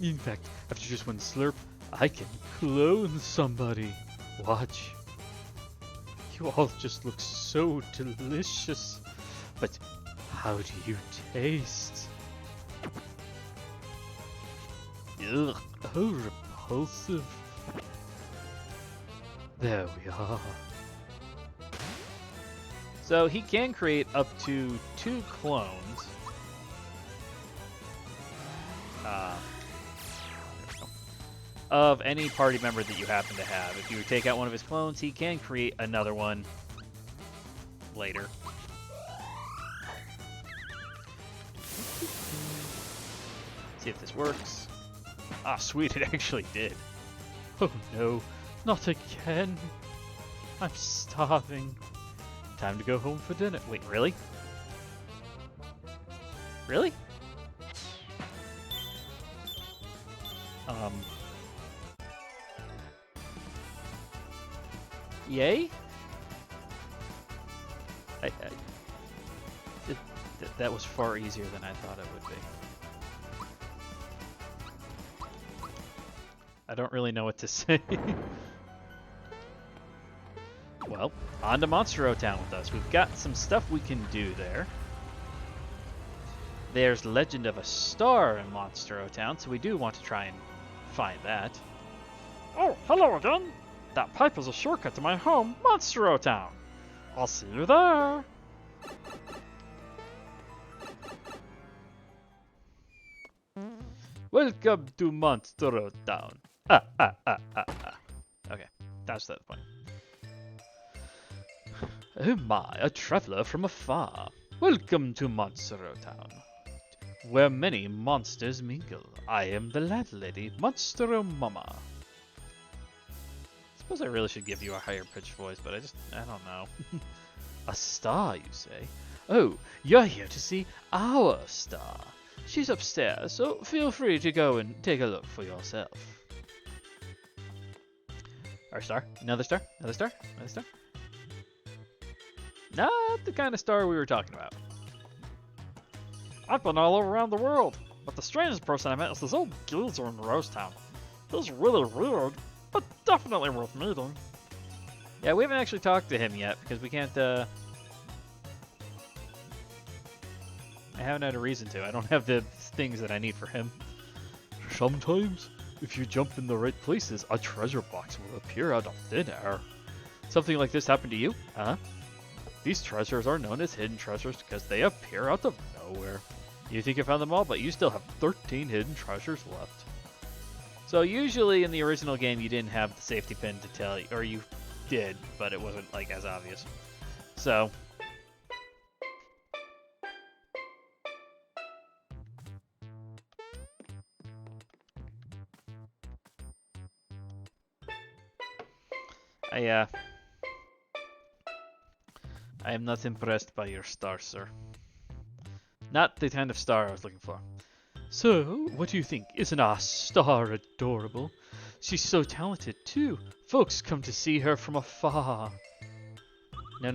In fact, after just one slurp, I can clone somebody. Watch. You all just look so delicious. But how do you taste? Ugh, how repulsive. There we are. So he can create up to 2 clones. Of any party member that you happen to have. If you take out one of his clones, he can create another one later. See if this works. Ah, sweet, it actually did. Oh no, not again. I'm starving. Time to go home for dinner. Wait, really? Really? Yay? That was far easier than I thought it would be. I don't really know what to say. Well, on to Monstro Town with us. We've got some stuff we can do there. There's Legend of a Star in Monstro Town, so we do want to try and find that. Oh, hello again. That pipe is a shortcut to my home, Monstro Town. I'll see you there. Welcome to Monstro Town. Okay, that's that point. Oh my, a traveler from afar. Welcome to Monstro Town, where many monsters mingle. I am the landlady, Monstro Mama. Suppose I really should give you a higher pitched voice, but I don't know. A star, you say? Oh, you're here to see our star. She's upstairs, so feel free to go and take a look for yourself. Our star? Another star? Another star? Another star? Not the kind of star we were talking about. I've been all around the world, but the strangest person I met is this old geezer in Rosetown. He's really weird, but definitely worth meeting. Yeah, we haven't actually talked to him yet because we can't, I haven't had a reason to. I don't have the things that I need for him. Sometimes, if you jump in the right places, a treasure box will appear out of thin air. Something like this happened to you? Huh? These treasures are known as hidden treasures because they appear out of nowhere. You think you found them all, but you still have 13 hidden treasures left. So usually in the original game you didn't have the safety pin to tell you, or you did, but it wasn't like as obvious. So I am not impressed by your star, sir. Not the kind of star I was looking for. So, what do you think? Isn't our star adorable? She's so talented, too. Folks come to see her from afar. No.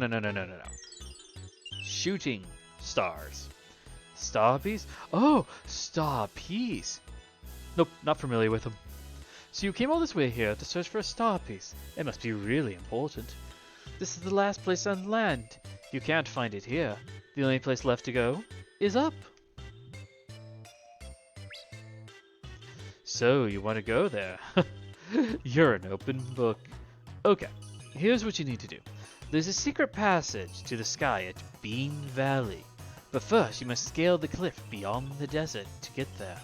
Shooting stars. Star bees? Oh, star peas. Nope, not familiar with them. So you came all this way here to search for a star piece. It must be really important. This is the last place on land. You can't find it here. The only place left to go is up. So, you want to go there? You're an open book. Okay, here's what you need to do. There's a secret passage to the sky at Bean Valley. But first, you must scale the cliff beyond the desert to get there.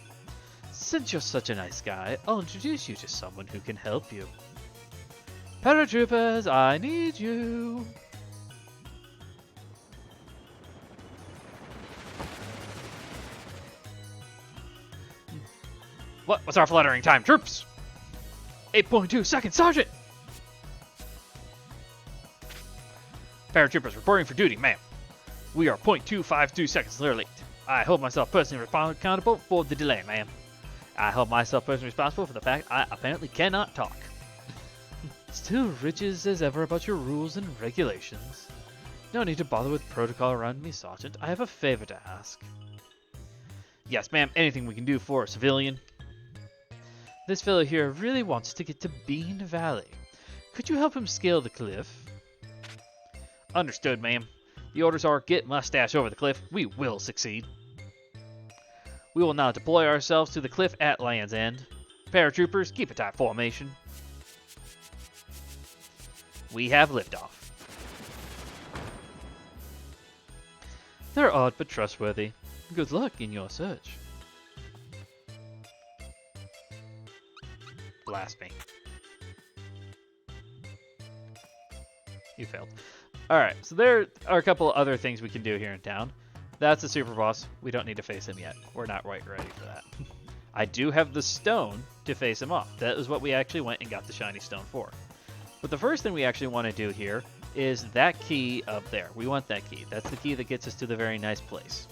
Since you're such a nice guy, I'll introduce you to someone who can help you. Paratroopers, I need you. What's our fluttering time, troops? 8.2 seconds, Sergeant! Paratroopers reporting for duty, ma'am. We are 0.252 seconds late. I hold myself personally accountable for the delay, ma'am. I hold myself personally responsible for the fact I apparently cannot talk. Still riches as ever about your rules and regulations. No need to bother with protocol around me, Sergeant. I have a favor to ask. Yes, ma'am, anything we can do for a civilian. This fellow here really wants to get to Bean Valley. Could you help him scale the cliff? Understood, ma'am. The orders are get mustache over the cliff. We will succeed. We will now deploy ourselves to the cliff at Land's End. Paratroopers, keep a tight formation. We have liftoff. They're odd but trustworthy. Good luck in your search. Blast me. You failed. Alright, so there are a couple other things we can do here in town. That's a super boss. We don't need to face him yet. We're not quite ready for that. I do have the stone to face him off. That is what we actually went and got the shiny stone for. But the first thing we actually want to do here is that key up there. We want that key. That's the key that gets us to the very nice place.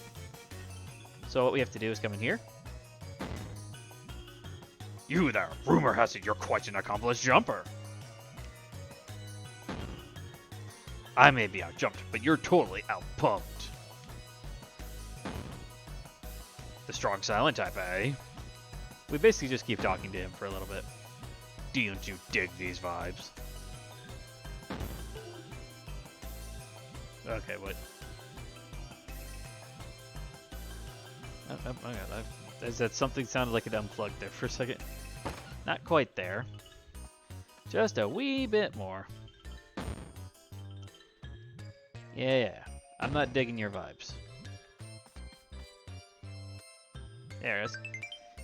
So what we have to do is come in here. You there! Rumor has it you're quite an accomplished jumper. I may be out-jumped, but you're totally out-pumped. The strong silent type, eh? We basically just keep talking to him for a little bit. Don't you dig these vibes? Okay, what? Oh, that something sounded like it unplugged there for a second. Not quite there. Just a wee bit more. Yeah, I'm not digging your vibes. There it is.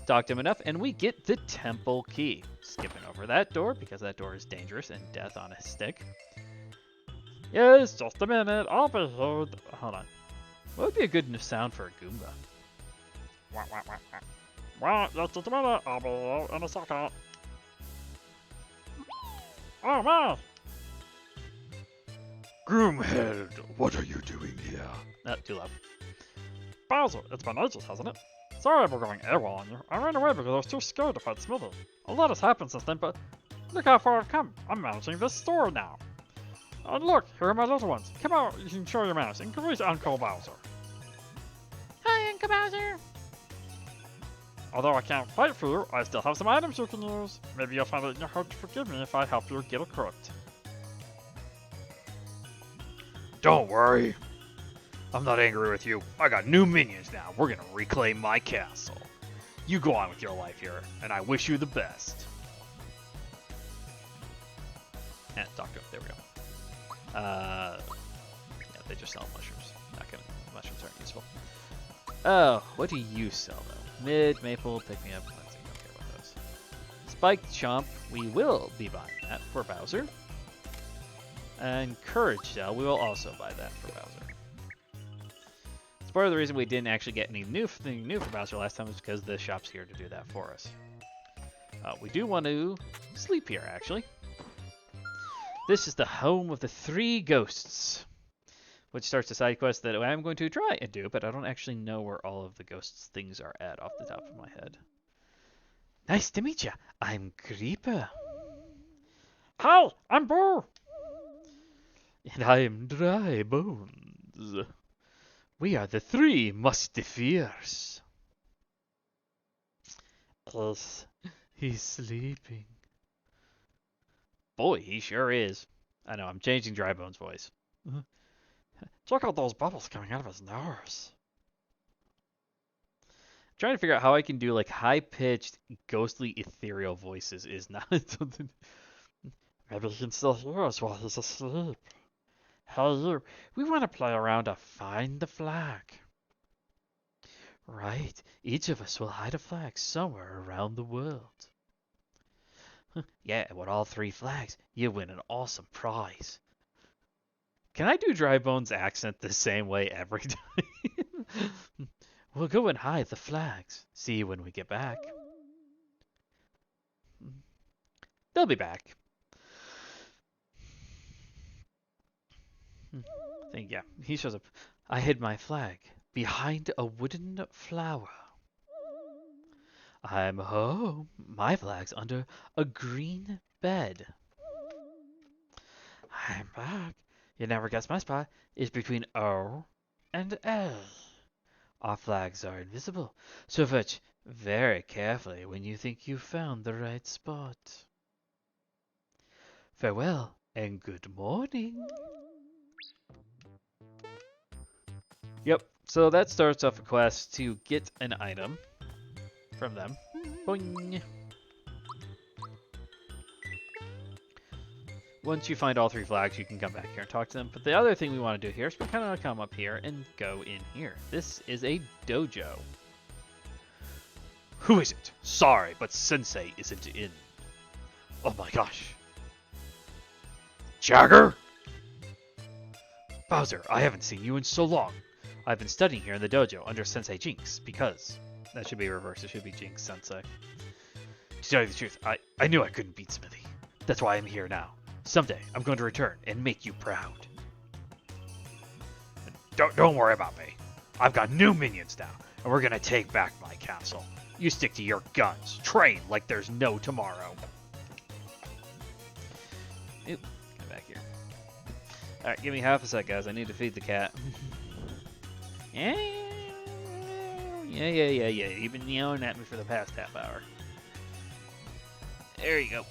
Talked to him enough, and we get the temple key. Skipping over that door, because that door is dangerous and death on a stick. Yes, just a minute. I'll be here. Hold on. What would be a good sound for a Goomba? Well, just a minute. I'll be here in a second. Oh, man. Groomhead, what are you doing here? Not too loud. Bowser, it's been ages, hasn't it? Sorry we're going AWOL on you. I ran away because I was too scared to fight Smithy. A lot has happened since then, but look how far I've come. I'm managing this store now. And look, here are my little ones. Come out, you can show your mouse and greet Uncle Bowser. Hi, Uncle Bowser. Although I can't fight for you, I still have some items you can use. Maybe you'll find it in your heart to forgive me if I help you get equipped. Don't worry. I'm not angry with you. I got new minions now. We're gonna reclaim my castle. You go on with your life here, and I wish you the best. And talk to him. There we go. Yeah, they just sell mushrooms. Not gonna. Mushrooms aren't useful. Oh, what do you sell though? Mid, maple, pick me up. Let's see. Don't care about those. Spiked chomp. We will be buying that for Bowser. And Courage Cell, we will also buy that for Bowser. It's part of the reason we didn't actually get anything new for Bowser last time is because the shop's here to do that for us. We do want to sleep here, actually. This is the home of the 3 ghosts, which starts a side quest that I'm going to try and do, but I don't actually know where all of the ghosts' things are at off the top of my head. Nice to meet you. I'm Creeper. Hi, I'm Boo. And I am Dry Bones. We are the 3 Musketeers. Yes. He's sleeping. Boy, he sure is. I know, I'm changing Dry Bones' voice. Check out those bubbles coming out of his nose. Trying to figure out how I can do like high-pitched, ghostly, ethereal voices is not something. Maybe he can still hear us while he's asleep. Hey you, we want to play around to find the flag. Right, each of us will hide a flag somewhere around the world. Yeah, and with all 3 flags, you win an awesome prize. Can I do Dry Bones' accent the same way every time? We'll go and hide the flags. See you when we get back. They'll be back. I think, yeah, he shows up. I hid my flag behind a wooden flower. I'm home. My flag's under a green bed. I'm back. You never guess my spot is between O and L. Our flags are invisible, so watch very carefully when you think you've found the right spot. Farewell and good morning. Yep, so that starts off a quest to get an item from them. Boing. Once you find all 3 flags, you can come back here and talk to them. But the other thing we want to do here is we kind of come up here and go in here. This is a dojo. Who is it? Sorry, but Sensei isn't in. Oh my gosh. Jagger? Bowser, I haven't seen you in so long. I've been studying here in the dojo under Sensei Jinx because... That should be reversed. It should be Jinx Sensei. To tell you the truth, I knew I couldn't beat Smithy. That's why I'm here now. Someday, I'm going to return and make you proud. Don't worry about me. I've got new minions now, and we're going to take back my castle. You stick to your guns. Train like there's no tomorrow. Oop, get back here. Alright, give me half a sec, guys. I need to feed the cat. Yeah. You've been yelling at me for the past half hour. There you go.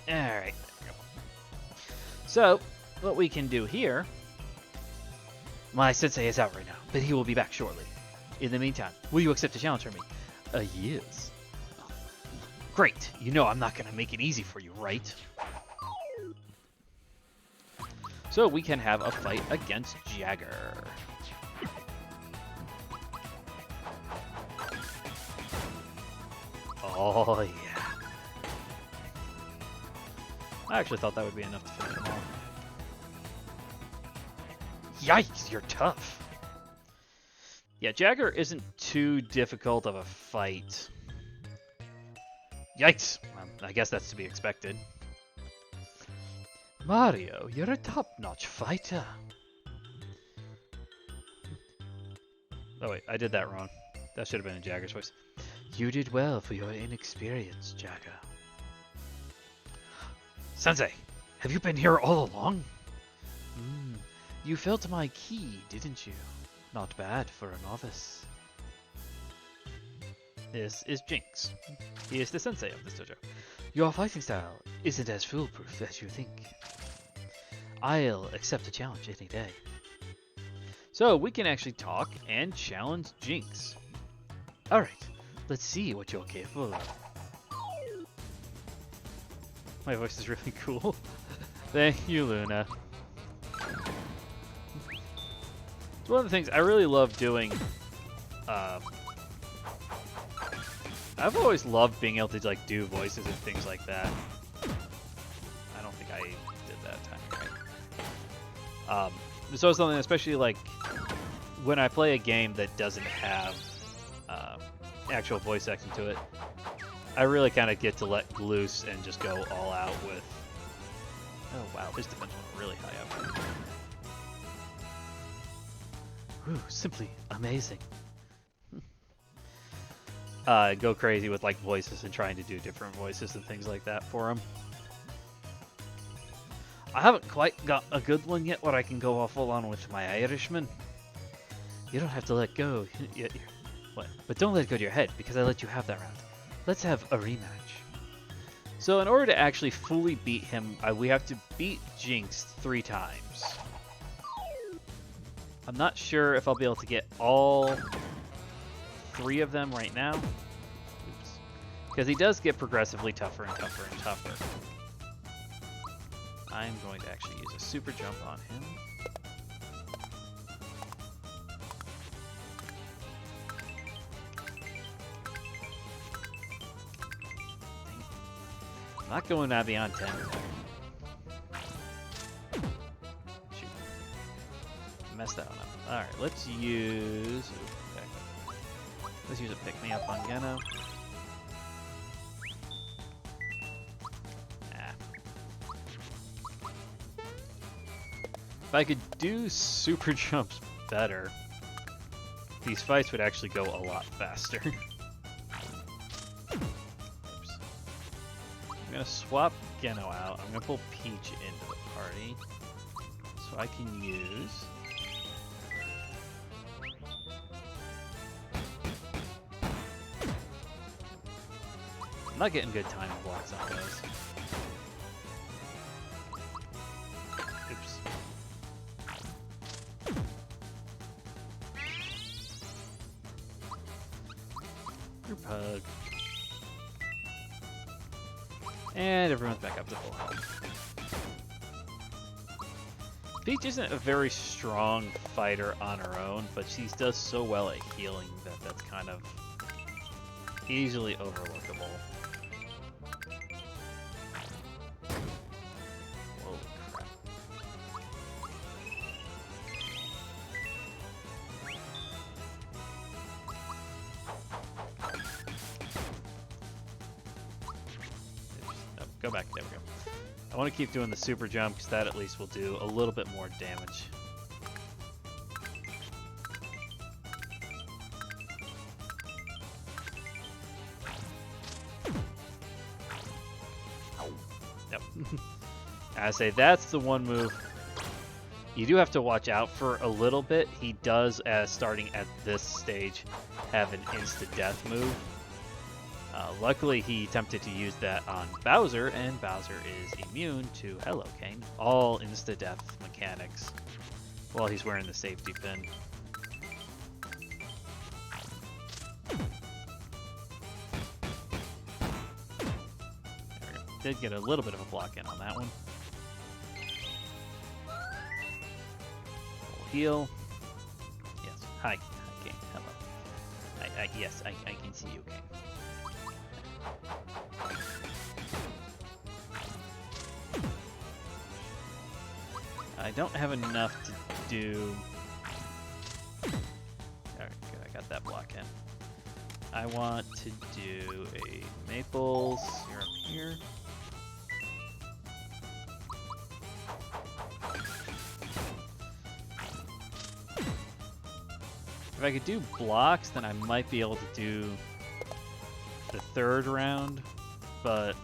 Alright. So, what we can do here... My sensei is out right now, but he will be back shortly. In the meantime, will you accept a challenge from me? Yes. Great. You know I'm not going to make it easy for you, right? So we can have a fight against Jagger. Oh, yeah. I actually thought that would be enough to finish them all. Yikes, you're tough. Yeah, Jagger isn't too difficult of a fight. Yikes. I guess that's to be expected. Mario, you're a top-notch fighter. Oh wait, I did that wrong. That should have been in Jagger's voice. You did well for your inexperience, Jagger. Sensei, have you been here all along? You felt my key, didn't you? Not bad for a novice. This is Jinx. He is the sensei of this dojo. Your fighting style isn't as foolproof as you think. I'll accept a challenge any day. So we can actually talk and challenge Jinx. Alright, let's see what you're capable of. My voice is really cool. Thank you, Luna. It's one of the things I really love doing I've always loved being able to like do voices and things like that. I don't think I did that time right. So something, especially like when I play a game that doesn't have actual voice acting to it, I really kind of get to let loose and just go all out with. Oh wow, this defense went really high up. Whew, simply amazing. Go crazy with like voices and trying to do different voices and things like that for him. I haven't quite got a good one yet where I can go off full on with my Irishman. You don't have to let go. What? But don't let it go to your head because I let you have that round. Let's have a rematch. So in order to actually fully beat him, we have to beat Jinx 3 times. I'm not sure if I'll be able to get all 3 of them right now. Oops. Because he does get progressively tougher and tougher and tougher. I'm going to actually use a super jump on him. I'm not going out beyond 10. Shoot. Messed that one up. Alright, let's use... Ooh, back up. Let's use a pick-me-up on Geno. If I could do super jumps better, these fights would actually go a lot faster. Oops. I'm gonna swap Geno out. I'm gonna pull Peach into the party so I can use. I'm not getting good timing blocks on those. Oops. Group hug. And everyone's back up to full health. Peach isn't a very strong fighter on her own, but she does so well at healing that that's kind of easily overlookable. Holy crap. Oh, go back, there we go. I want to keep doing the super jump because that at least will do a little bit more damage. Yep. I say that's the one move you do have to watch out for a little bit. He does, as starting at this stage, have an insta-death move. Luckily, he attempted to use that on Bowser, and Bowser is immune to Hello Kane. All insta-death mechanics while he's wearing the safety pin. There we go. Did get a little bit of a block in on that one. Full heal. Yes. Hi. Hi, Kane. Hello. Yes, I can see you, Kane. I don't have enough to do... Alright, good, I got that block in. I want to do a maple syrup here. If I could do blocks, then I might be able to do the third round, but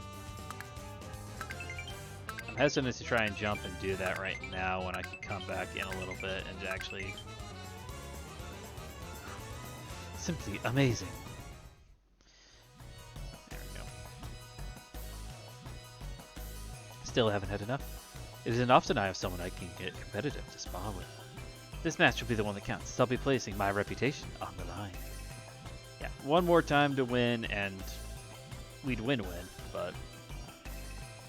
I'm hesitant to try and jump and do that right now when I can come back in a little bit and actually... Simply amazing. There we go. Still haven't had enough. It isn't often I have someone I can get competitive to spar with. This match will be the one that counts. I'll be placing my reputation on the line. Yeah, one more time to win and we'd win, but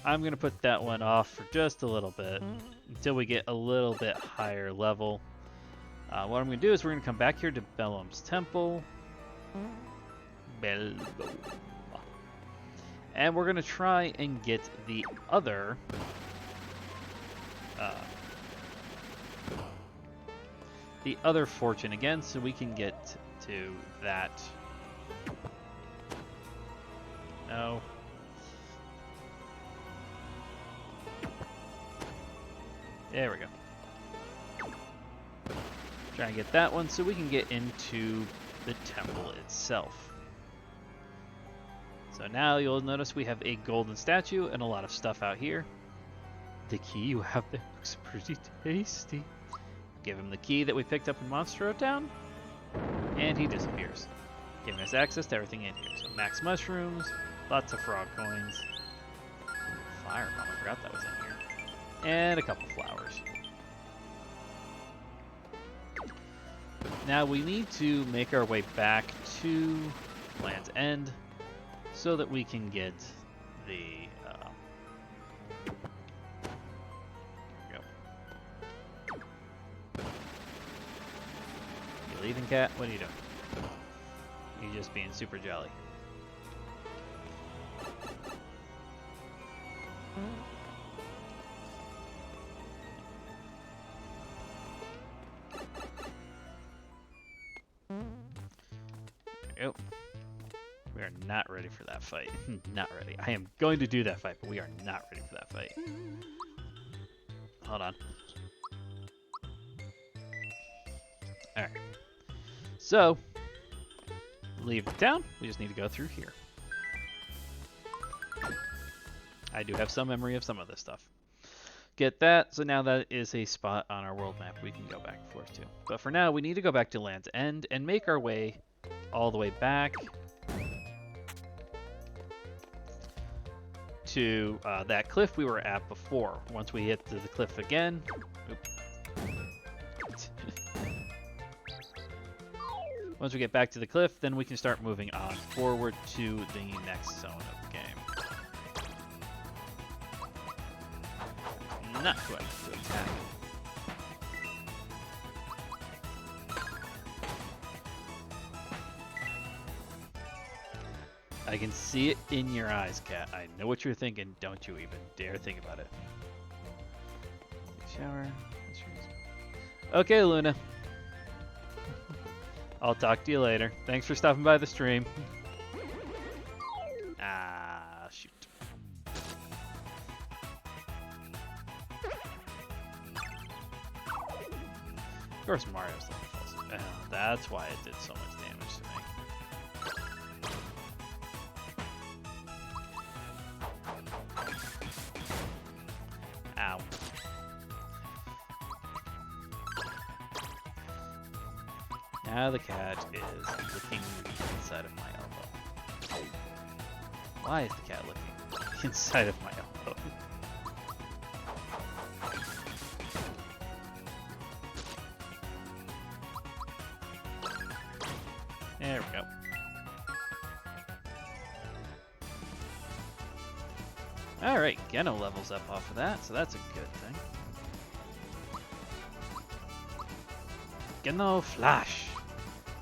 I'm going to put that one off for just a little bit until we get a little bit higher level. What I'm going to do is we're going to come back here to Bellum's Temple. Balboa. And we're going to try and get the other... fortune again, so we can get to that. No. There we go. Try and get that one so we can get into the temple itself. So now you'll notice we have a golden statue and a lot of stuff out here. The key you have there looks pretty tasty. Give him the key that we picked up in Monstro Town, and he disappears, giving us access to everything in here. So max mushrooms, lots of frog coins, fireball, I forgot that was in here, and a couple flowers. Now we need to make our way back to Land's End so that we can get the leaving, cat? What are you doing? You're just being super jolly. There we go. We are not ready for that fight. Not ready. I am going to do that fight, but we are not ready for that fight. Hold on. Alright. So, leave the town. We just need to go through here. I do have some memory of some of this stuff. Get that. So now that is a spot on our world map we can go back and forth to. But for now, we need to go back to Land's End and make our way all the way back to that cliff we were at before. Once we hit the cliff again... Oops. Once we get back to the cliff, then we can start moving on forward to the next zone of the game. Not quite to attack. I can see it in your eyes, Cat. I know what you're thinking. Don't you even dare think about it. Shower. Okay, Luna. I'll talk to you later. Thanks for stopping by the stream. Ah, shoot. Of course, Mario's the one that falls. That's why it did so much damage to me. Ow. Now the cat is licking the inside of my elbow. Why is the cat licking the inside of my elbow? There we go. Alright, Geno levels up off of that, so that's a good thing. Geno Flash!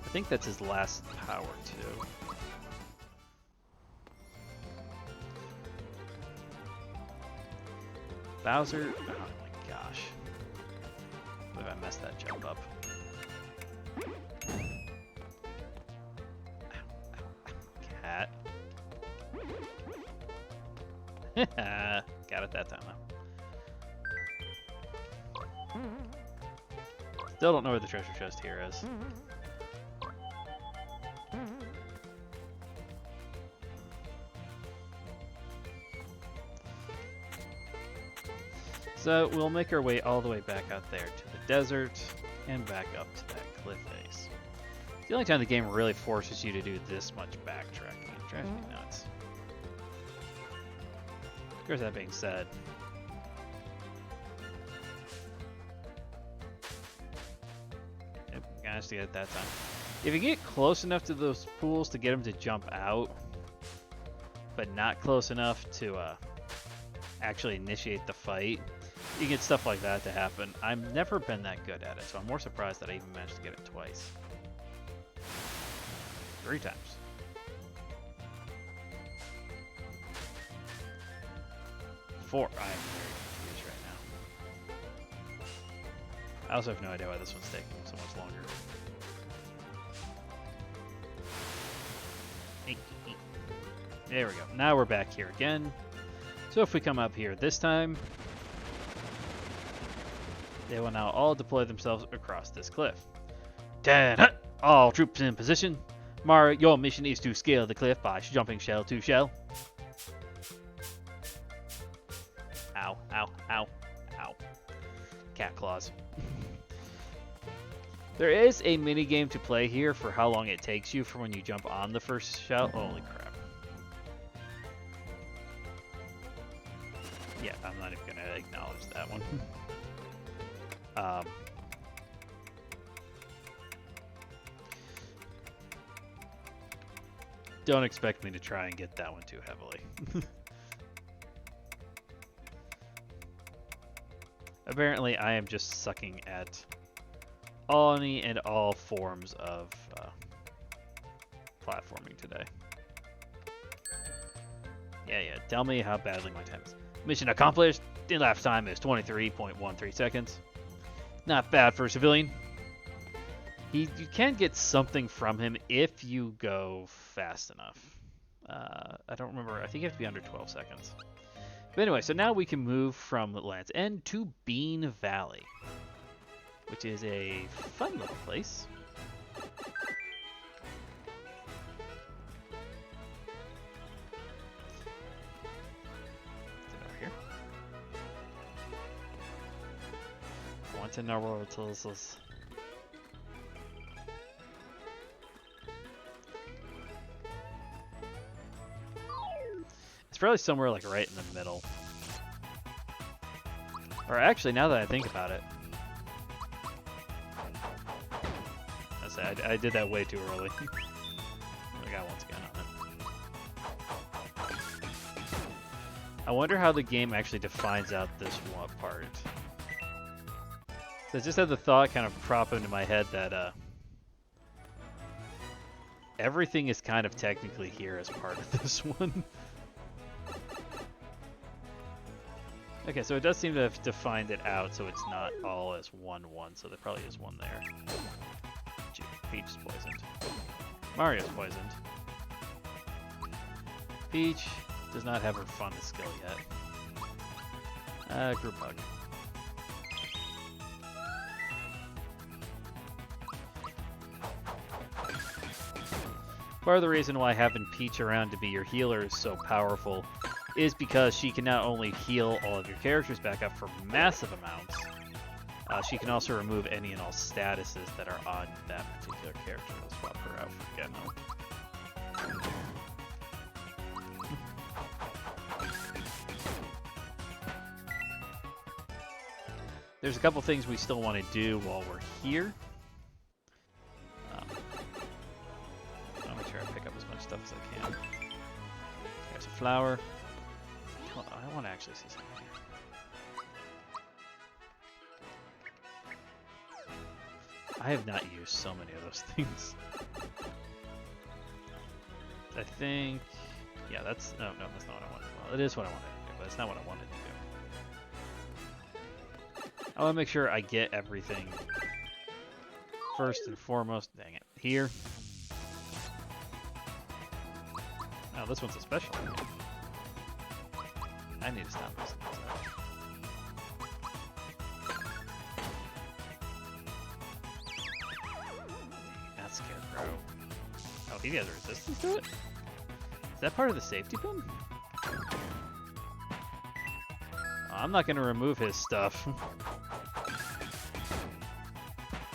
I think that's his last power, too. Bowser? Oh my gosh. I believe I messed that jump up. Cat. Got it that time, though. Still don't know where the treasure chest here is. So we'll make our way all the way back out there to the desert and back up to that cliff face. It's the only time the game really forces you to do this much backtracking. It drives me nuts. Of course, that being said, yep, managed to get it that time. If you get close enough to those pools to get them to jump out, but not close enough to actually initiate the fight, you get stuff like that to happen. I've never been that good at it, so I'm more surprised that I even managed to get it twice. 3 times. 4. I am very confused right now. I also have no idea why this one's taking so much longer. There we go. Now we're back here again. So if we come up here this time, they will now all deploy themselves across this cliff. 10, all troops in position. Mario, your mission is to scale the cliff by jumping shell to shell. Ow, ow, ow, ow. Cat claws. There is a mini game to play here for how long it takes you from when you jump on the first shell. Holy crap. Yeah, I'm not even going to acknowledge that one. Don't expect me to try and get that one too heavily. Apparently, I am just sucking at any and all forms of platforming today. Yeah, tell me how badly my time is. Mission accomplished. The elapsed time is 23.13 seconds. Not bad for a civilian. You can get something from him if you go fast enough. I don't remember. I think you have to be under 12 seconds. But anyway, so now we can move from Land's End to Bean Valley, which is a fun little place. Once in our world tells us. It's probably somewhere like right in the middle. Or actually, now that I think about it, I did that way too early. I got one scan on it. I wonder how the game actually defines out this one part. So I just had the thought kind of prop into my head that everything is kind of technically here as part of this one. Okay, so it does seem to have defined it out so it's not all as 1-1, so there probably is one there. Peach is poisoned. Mario's poisoned. Peach does not have her fun skill yet. Group hug. Part of the reason why having Peach around to be your healer is so powerful is because she can not only heal all of your characters back up for massive amounts, she can also remove any and all statuses that are on that particular character. Let's swap her out for Gemma. There's a couple things we still want to do while we're here. I'm going to try to pick up as much stuff as I can. There's a flower. Well, I want to actually see something here. I have not used so many of those things. I think... Yeah, that's... No, that's not what I wanted. Well, it is what I wanted to do, but it's not what I wanted to do. I want to make sure I get everything first and foremost. Dang it. Here. Oh, this one's a special. I need to stop this. That's Scarecrow. Oh, he has resistance to it? Is that part of the safety pin? I'm not going to remove his stuff.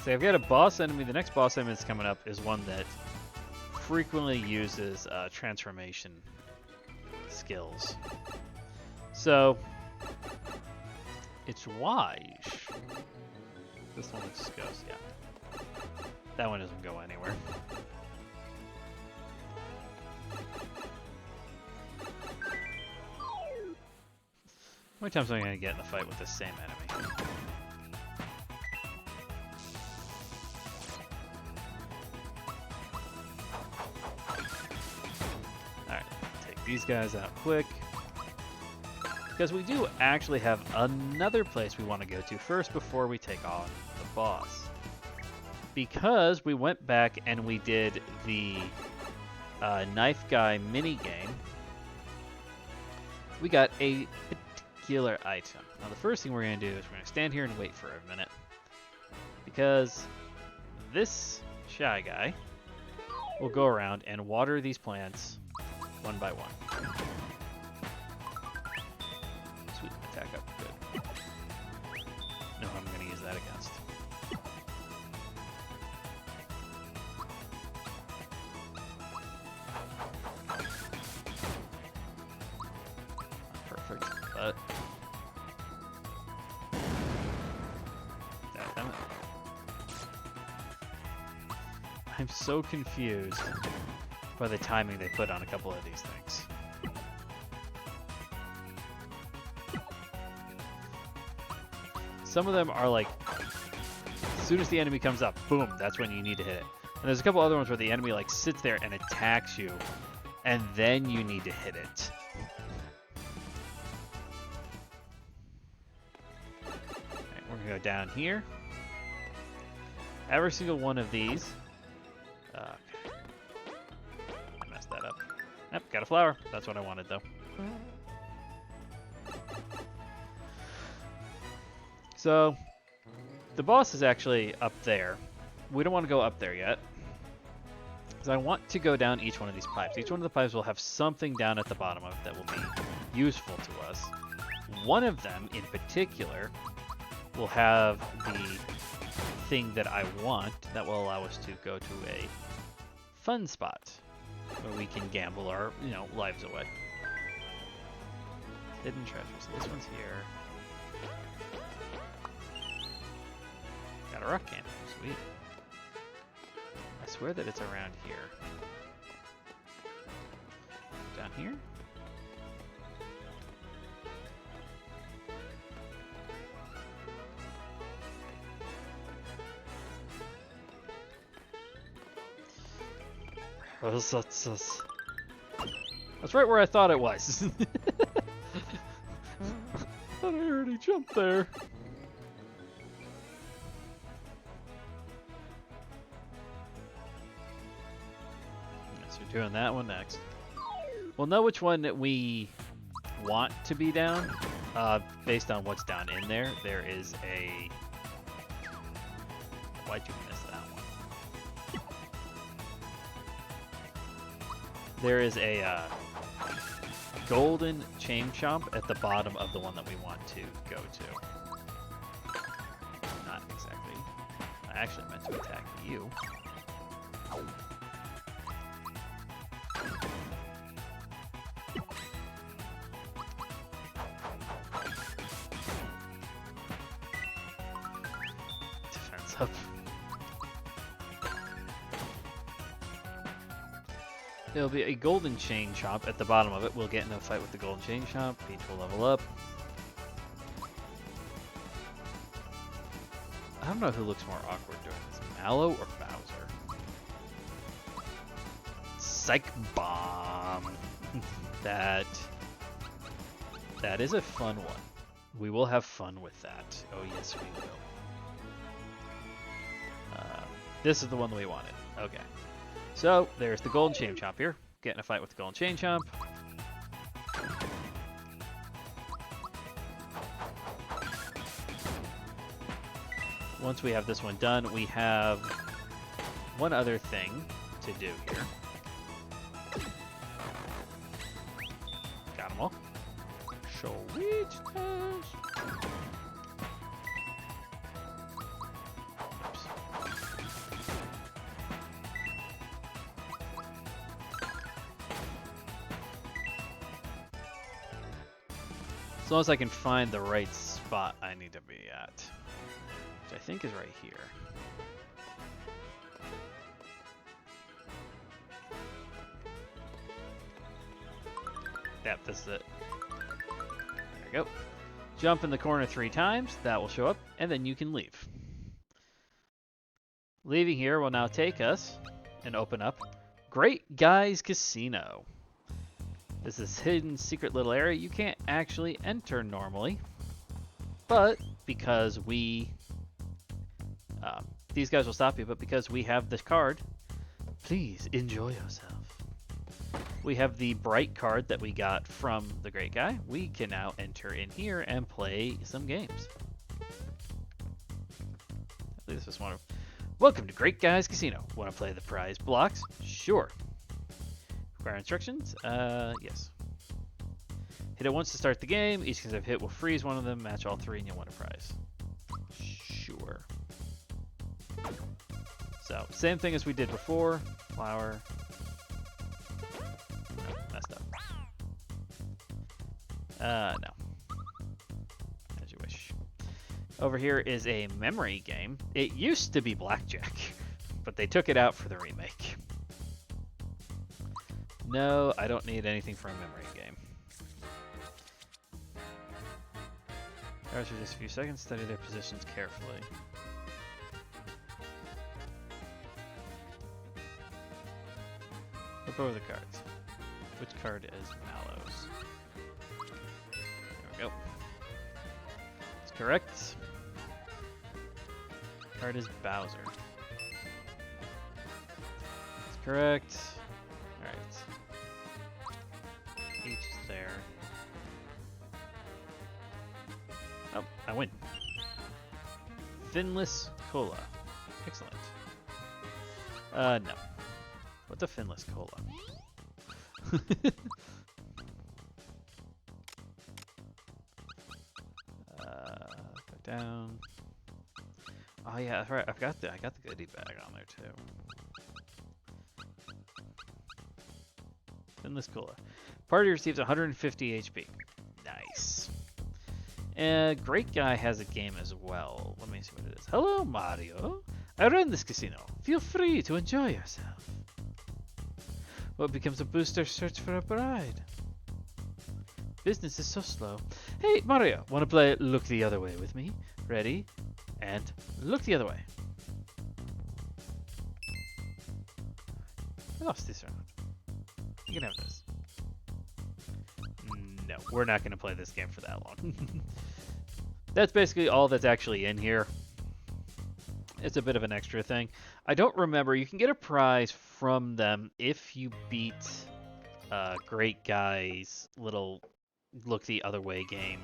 See, I've got a boss enemy. The next boss enemy that's coming up is one that frequently uses transformation skills. So, it's wise. This one just goes, yeah. That one doesn't go anywhere. How many times am I going to get in the fight with the same enemy? Alright, take these guys out quick. because we do actually have another place we want to go to first before we take on the boss. Because we went back and we did the knife guy mini game, we got a particular item. Now the first thing we're going to do is we're going to stand here and wait for a minute, because this shy guy will go around and water these plants one by one. Sweet, attack up, good. No, I'm going to use that against. Not perfect, but... Damn it. I'm so confused by the timing they put on a couple of these things. Some of them are like, as soon as the enemy comes up, boom, that's when you need to hit it. And there's a couple other ones where the enemy like sits there and attacks you, and then you need to hit it. Alright, we're gonna go down here. Every single one of these. Okay. I messed that up. Yep, got a flower. That's what I wanted though. So, the boss is actually up there. We don't want to go up there yet, because I want to go down each one of these pipes. Each one of the pipes will have something down at the bottom of it that will be useful to us. One of them, in particular, will have the thing that I want that will allow us to go to a fun spot where we can gamble our, lives away. Hidden treasures. This one's here. Got a rock cannon. Sweet. I swear that it's around here. Down here? That's right where I thought it was. I already jumped there. So we're doing that one next. We'll know which one that we want to be down based on what's down in there. There is a... Why'd you miss that one? There is a golden chain chomp at the bottom of the one that we want to go to. Not exactly. I actually meant to attack you. Defense up. There'll be a golden chain chomp at the bottom of it. We'll get in a fight with the golden chain chomp. Peach will level up. I don't know who looks more awkward doing this, Mallow or Bowser. Psych bomb. That is a fun one. We will have fun with that. Oh yes, we will. This is the one that we wanted. Okay. So, there's the golden chain chomp here. Get in a fight with the golden chain chomp. Once we have this one done, we have one other thing to do here. Got them all. Sweetness. As long as I can find the right spot I need to be at, which I think is right here. Yep, this is it. There we go. Jump in the corner 3 times, that will show up, and then you can leave. Leaving here will now take us and open up Great Guys Casino. This is hidden secret little area you can't actually enter normally. But because these guys will stop you, but because we have this card, please enjoy yourself. We have the bright card that we got from the great guy. We can now enter in here and play some games. I believe this is one of... Welcome to Great Guy's Casino. Want to play the prize blocks? Sure. Require instructions? Yes. Hit it once to start the game. Each consecutive hit will freeze one of them, match all three, and you'll win a prize. Sure. So, same thing as we did before. Flower. No, messed up. No. As you wish. Over here is a memory game. It used to be blackjack, but they took it out for the remake. No, I don't need anything for a memory game. Cards for just a few seconds. Study their positions carefully. Flip over the cards. Which card is Mallows? There we go. That's correct. Card is Bowser. That's correct. Alright. Each is there. Oh, I win. Finless Cola. Excellent. No. What's a Finless Cola? Go down. Oh yeah, that's right. I got the goodie bag on there too. Finless Cola. Party receives 150 HP. Nice. Great Guy has a game as well. Let me see what it is. Hello, Mario. I run this casino. Feel free to enjoy yourself. What becomes a booster search for a bride? Business is so slow. Hey, Mario, want to play Look the Other Way with me? Ready? And look the other way. I lost this round. You can have this. No, we're not going to play this game for that long. That's basically all that's actually in here. It's a bit of an extra thing. I don't remember. You can get a prize from them if you beat Great Guy's little Look the Other Way game.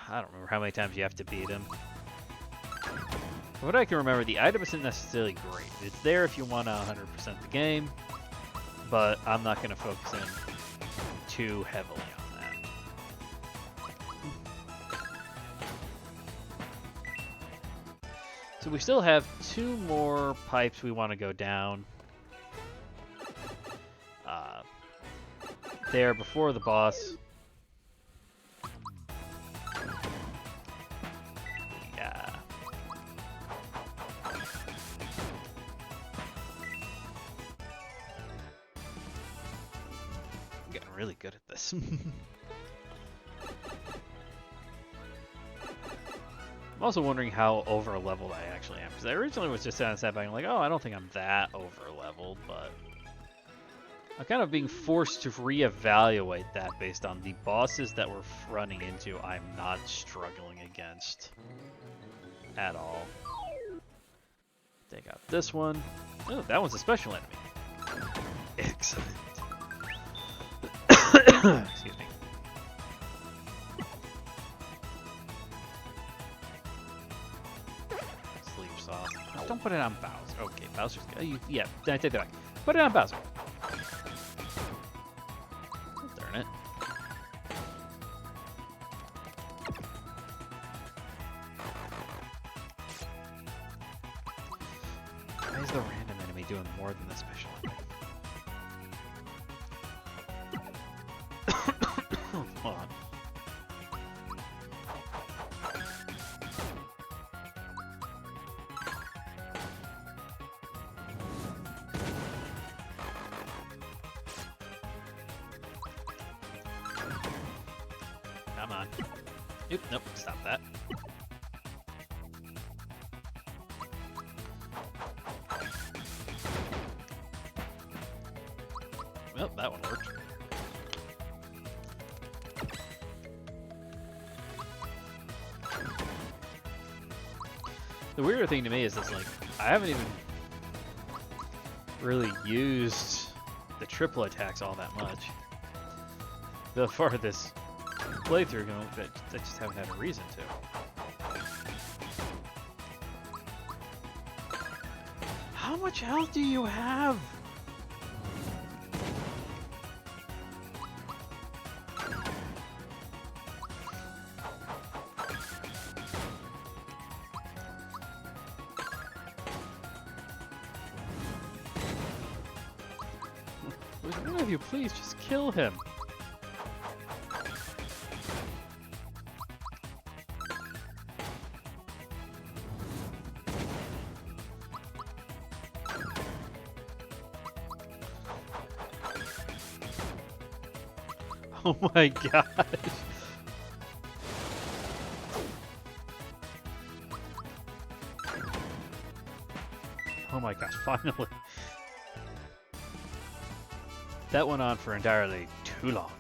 I don't remember how many times you have to beat him. From what I can remember, the item isn't necessarily great. It's there if you want to 100% the game, but I'm not going to focus in too heavily on that. So we still have 2 more pipes we want to go down. There before the boss. Yeah. I'm getting really good at this. I'm also wondering how over leveled I actually am, because I originally was just on that back like, oh, I don't think I'm that over leveled, but I'm kind of being forced to reevaluate that based on the bosses that we're running into. I'm not struggling against at all. Take out this one. Oh, that one's a special enemy. Excellent. Excuse me. Sleeve sauce. Don't put it on Bowser. Okay, Bowser's good. Yeah, I take that back. Put it on Bowser. Darn it. Why is the random enemy doing more than the special enemy? Hold on. Come on. Oop, nope, stop that. Oh, that one worked. The weirder thing to me is like, I haven't even really used the triple attacks all that much. So far this playthrough, I just haven't had a reason to. How much health do you have? Would one of you please just kill him? Oh my gosh. Oh my gosh, finally. That went on for entirely too long.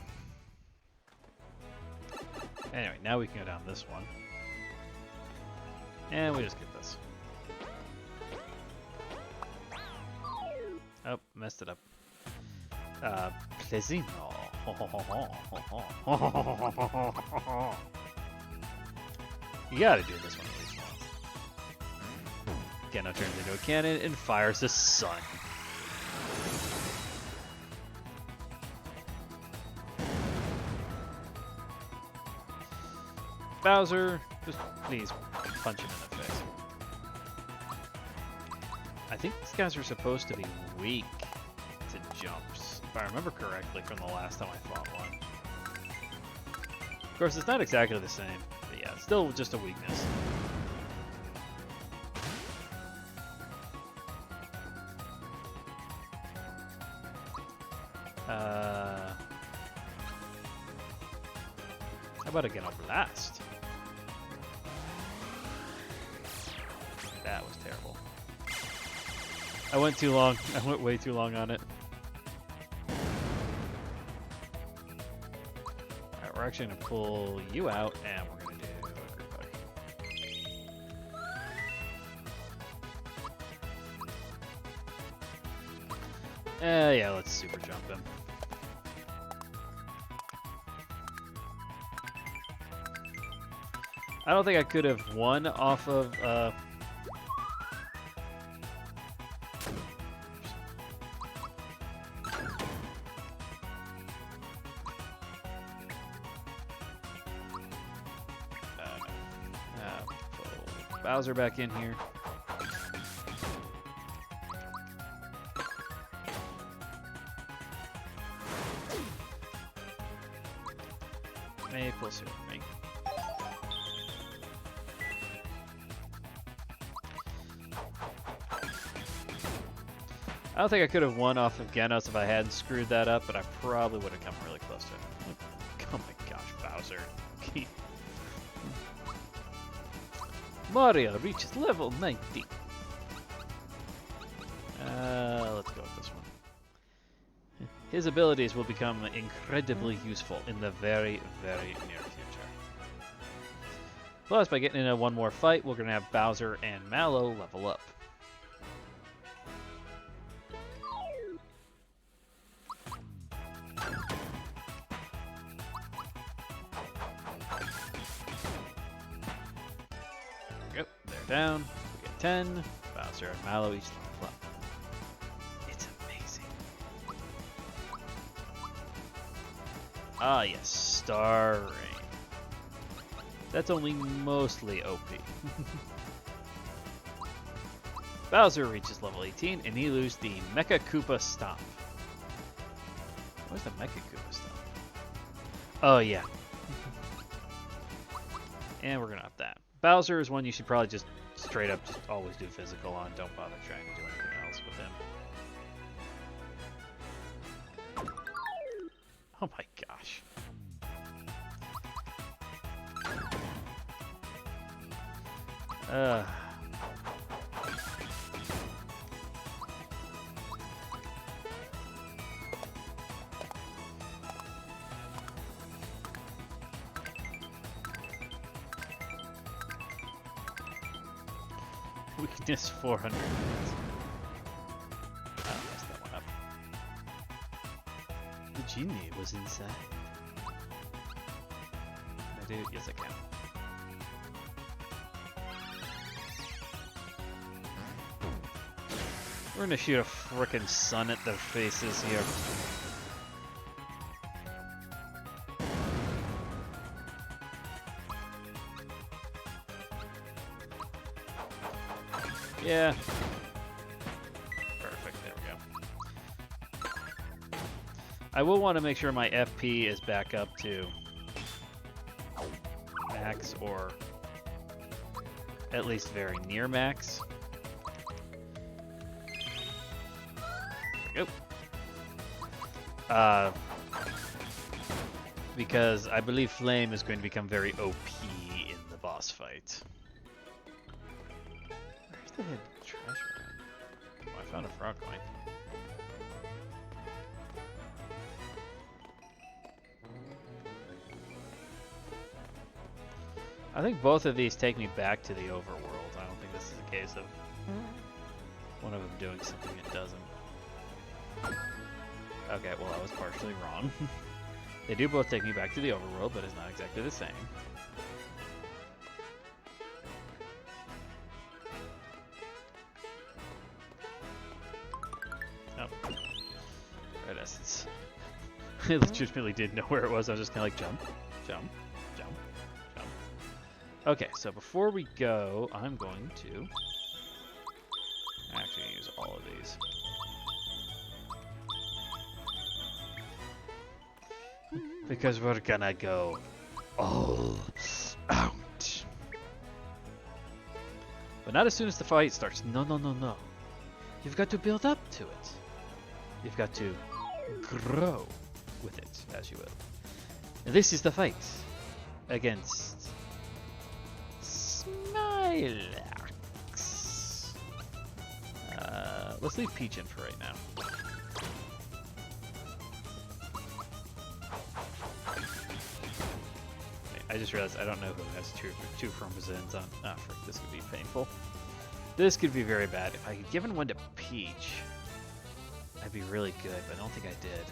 Anyway, now we can go down this one. And we just get this. Oh, messed it up. Plesino. You gotta do this one at least once. Geno turns into a cannon and fires the sun. Bowser, just please punch him in the face. I think these guys are supposed to be weak to jumps, if I remember correctly from the last time I fought one. Of course, it's not exactly the same, but yeah, it's still just a weakness. How about again a blast? That was terrible. I went too long. I went way too long on it. Alright, we're actually going to pull you out, and we're going to do a group hug. Yeah, let's super jump him. I don't think I could have won off of, pull Bowser back in here. Maple syrup, me. I don't think I could have won off of Genos if I hadn't screwed that up, but I probably would have come really close to it. Oh my gosh, Bowser. Mario reaches level 90. Let's go with this one. His abilities will become incredibly useful in the very, very near future. Plus, by getting into one more fight, we're going to have Bowser and Mallow level up. Yep, they're down. We get 10. Bowser and Mallow each level up. It's amazing. Ah, yes, Star Rain. That's only mostly OP. Bowser reaches level 18, and he loses the Mecha Koopa Stomp. What's the Mecha Koopa Stomp? Oh, yeah. And we're gonna up that. Bowser is one you should probably just straight up just always do physical on. Don't bother trying to do anything else with him. Oh my gosh. Weakness 400. I messed that one up. The genie was inside. Can I do it? Yes, I can. We're gonna shoot a frickin' sun at their faces here. Yeah. Perfect, there we go. I will want to make sure my FP is back up to max or at least very near max. There we go. Because I believe Flame is going to become very OP in the boss fight. Where's the hidden treasure? Oh, I found a frog coin. I think both of these take me back to the overworld. I don't think this is a case of one of them doing something it doesn't. Okay, well I was partially wrong. They do both take me back to the overworld, but it's not exactly the same. Oh. Red essence. I legitimately didn't know where it was. I was just kind of like jump, jump, jump, jump. Okay, so before we go, I'm going to actually use all of these. Because we're gonna go all out. But not as soon as the fight starts. No, no, no, no. You've got to build up to it. You've got to grow with it, as you will. And this is the fight against Smilax. Let's leave Peach in for right now. I just realized I don't know who has two chromosomes on. Ah, frick, this could be painful. This could be very bad. If I had given one to Peach, I'd be really good, but I don't think I did.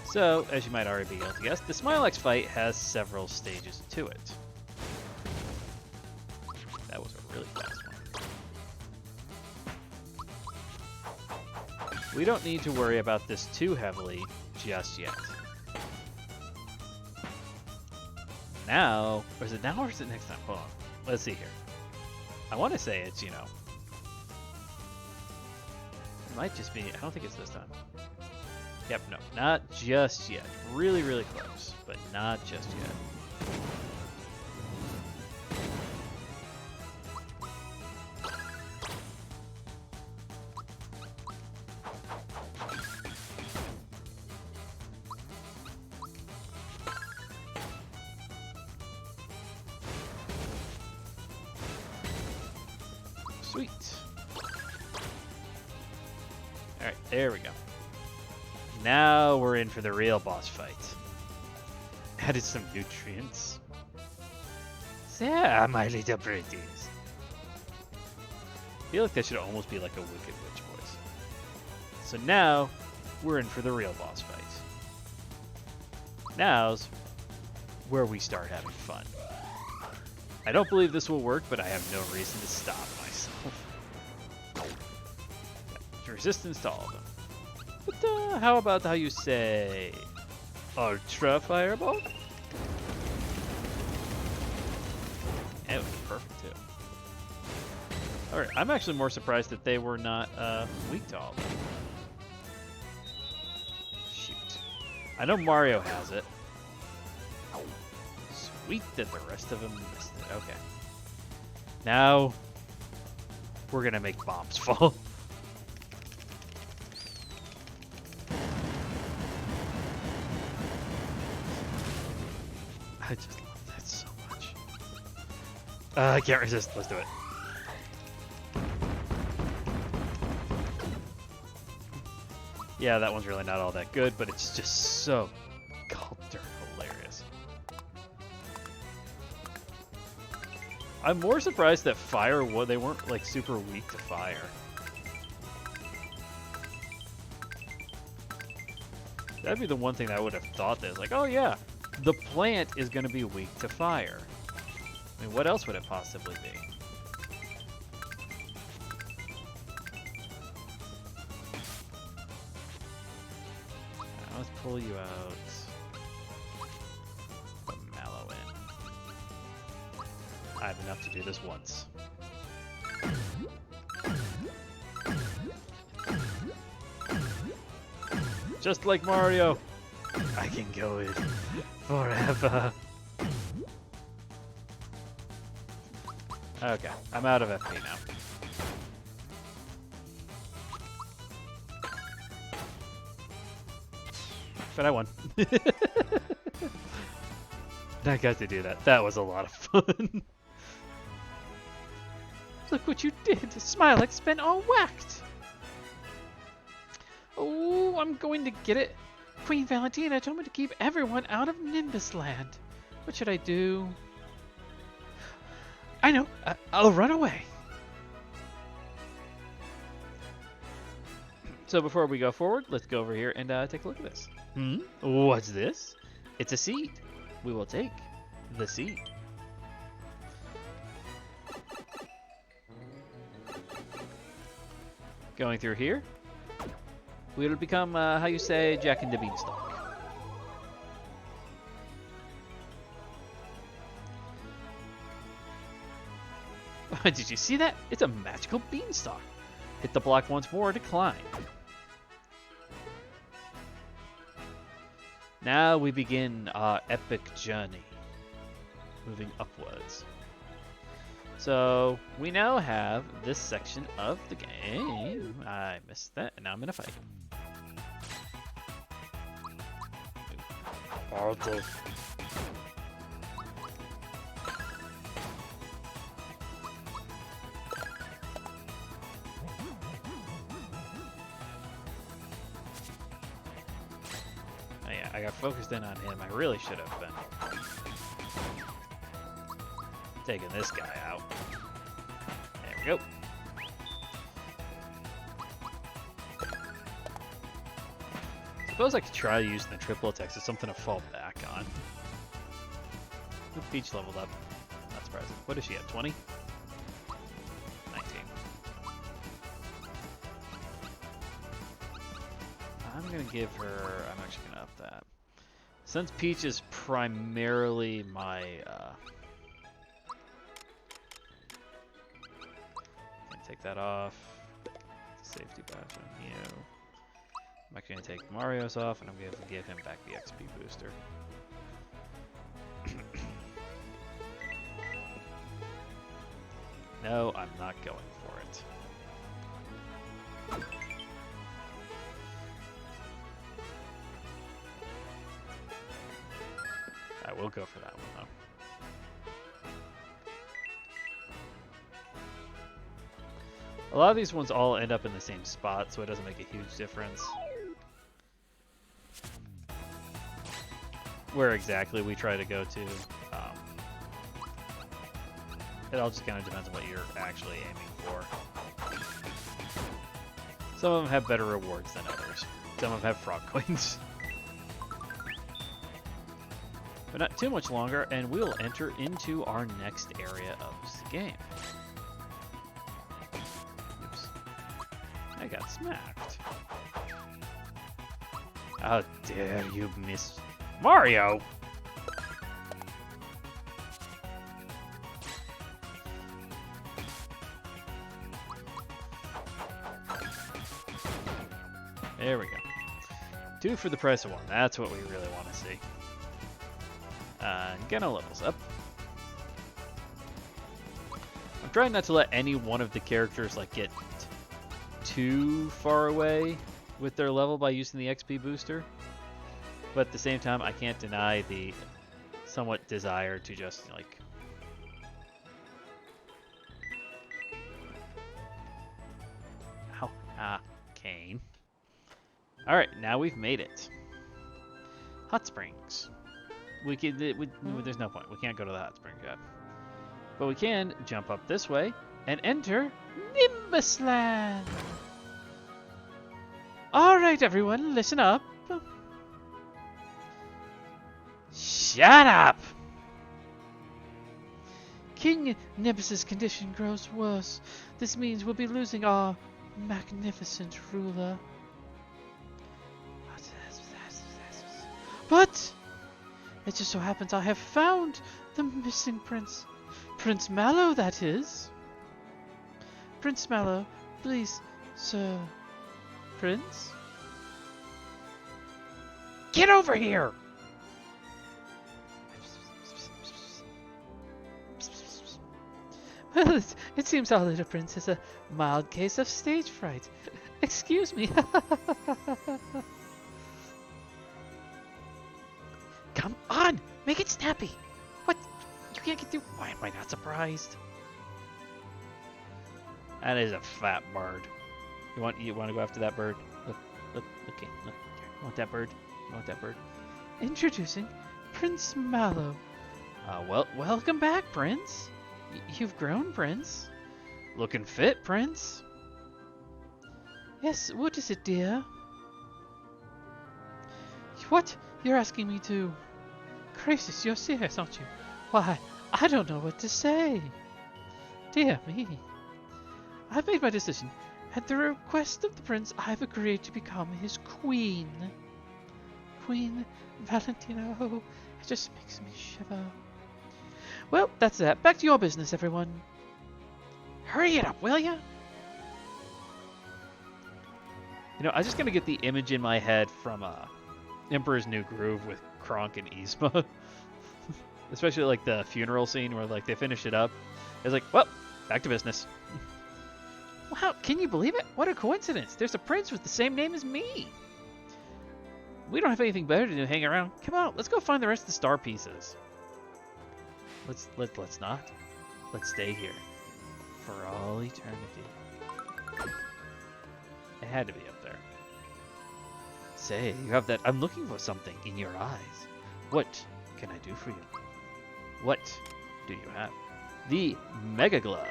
So, as you might already be able to guess, the Smilax fight has several stages to it. That was a really fast one. We don't need to worry about this too heavily just yet. Now, or is it now or is it next time? Hold on. Let's see here. I want to say it's, you know, it might just be, I don't think it's this time. Yep, no, not just yet. Really, really close, but not just yet. Sweet. Alright, there we go. Now we're in for the real boss fight. Added some nutrients. There, my little pretties. I feel like that should almost be like a Wicked Witch voice. So now, we're in for the real boss fight. Now's where we start having fun. I don't believe this will work, but I have no reason to stop myself. Resistance to all of them. But how about how you say Ultra Fireball? And it was perfect too. Alright, I'm actually more surprised that they were not weak to all of them. Shoot. I know Mario has it. Sweet that the rest of them missed it. Okay. Now we're gonna make bombs fall. I just love that so much. I can't resist. Let's do it. Yeah, that one's really not all that good, but it's just so goddamn hilarious. I'm more surprised that fire, they weren't like super weak to fire. That'd be the one thing that I would have thought that is like, oh yeah, the plant is going to be weak to fire. I mean, what else would it possibly be? Now let's pull you out. Put mallow in. I have enough to do this once. Just like Mario, I can go it forever. Okay, I'm out of FP now. But I won. I got to do that. That was a lot of fun. Look what you did! Smilex been all whacked! Oh, I'm going to get it. Queen Valentina told me to keep everyone out of Nimbus Land. What should I do? I know. I'll run away. So before we go forward, let's go over here and take a look at this. What's this? It's a seed. We will take the seed. Going through here, we will become, how you say, Jack and the Beanstalk. Did you see that? It's a magical beanstalk. Hit the block once more to climb. Now we begin our epic journey, moving upwards. So we now have this section of the game. I missed that, and now I'm in a fight. Arthur. Oh yeah, I got focused in on him. I really should have been taking this guy out. There we go. Suppose I could try using the triple attacks as something to fall back on. Ooh, Peach leveled up. Not surprising. What is she at? 20? 19. I'm gonna give her. I'm actually gonna up that. Since Peach is primarily my. Take that off. Safety badge on you. I'm actually going to take Mario's off, and I'm going to give him back the XP booster. No, I'm not going for it. I will go for that one, though. A lot of these ones all end up in the same spot, so it doesn't make a huge difference. Where exactly we try to go to. It all just kind of depends on what you're actually aiming for. Some of them have better rewards than others. Some of them have frog coins. But not too much longer, and we'll enter into our next area of the game. I got smacked. How dare you miss Mario? There we go. 2 for the price of 1. That's what we really want to see. Get our levels up. I'm trying not to let any one of the characters like get too far away with their level by using the XP booster, but at the same time I can't deny the somewhat desire to just like Kane. Alright, now we've made it. Hot Springs. There's no point. We can't go to the hot springs yet. But we can jump up this way and enter Nimbus Land. Alright, everyone, listen up. Shut up! King Nimbus's condition grows worse. This means we'll be losing our magnificent ruler. But it just so happens I have found the missing prince. Prince Mallow, that is. Prince Mallow, please, sir. Prince? Get over here! Well, it seems our little prince has a mild case of stage fright. Excuse me. Come on! Make it snappy! What? You can't get through? Why am I not surprised? That is a fat bird. You want to go after that bird? Look, okay, look. You want that bird? You want that bird? Introducing Prince Mallow. Welcome back, Prince. You've grown, Prince. Looking fit, Prince. Yes, what is it, dear? What? You're asking me to... Gracious, you're serious, aren't you? Why, I don't know what to say. Dear me. I've made my decision. At the request of the prince, I've agreed to become his queen. Queen Valentina, oh, it just makes me shiver. Well, that's that. Back to your business, everyone. Hurry it up, will ya? You know, I was just gonna get the image in my head from Emperor's New Groove with Kronk and Yzma. Especially like the funeral scene where like they finish it up. It's like, well, back to business. Wow, can you believe it? What a coincidence. There's a prince with the same name as me. We don't have anything better to do than hang around. Come on, let's go find the rest of the star pieces. Let's not. Let's stay here for all eternity. It had to be up there. Say, you have that. I'm looking for something in your eyes. What can I do for you? What do you have? The Mega Glove.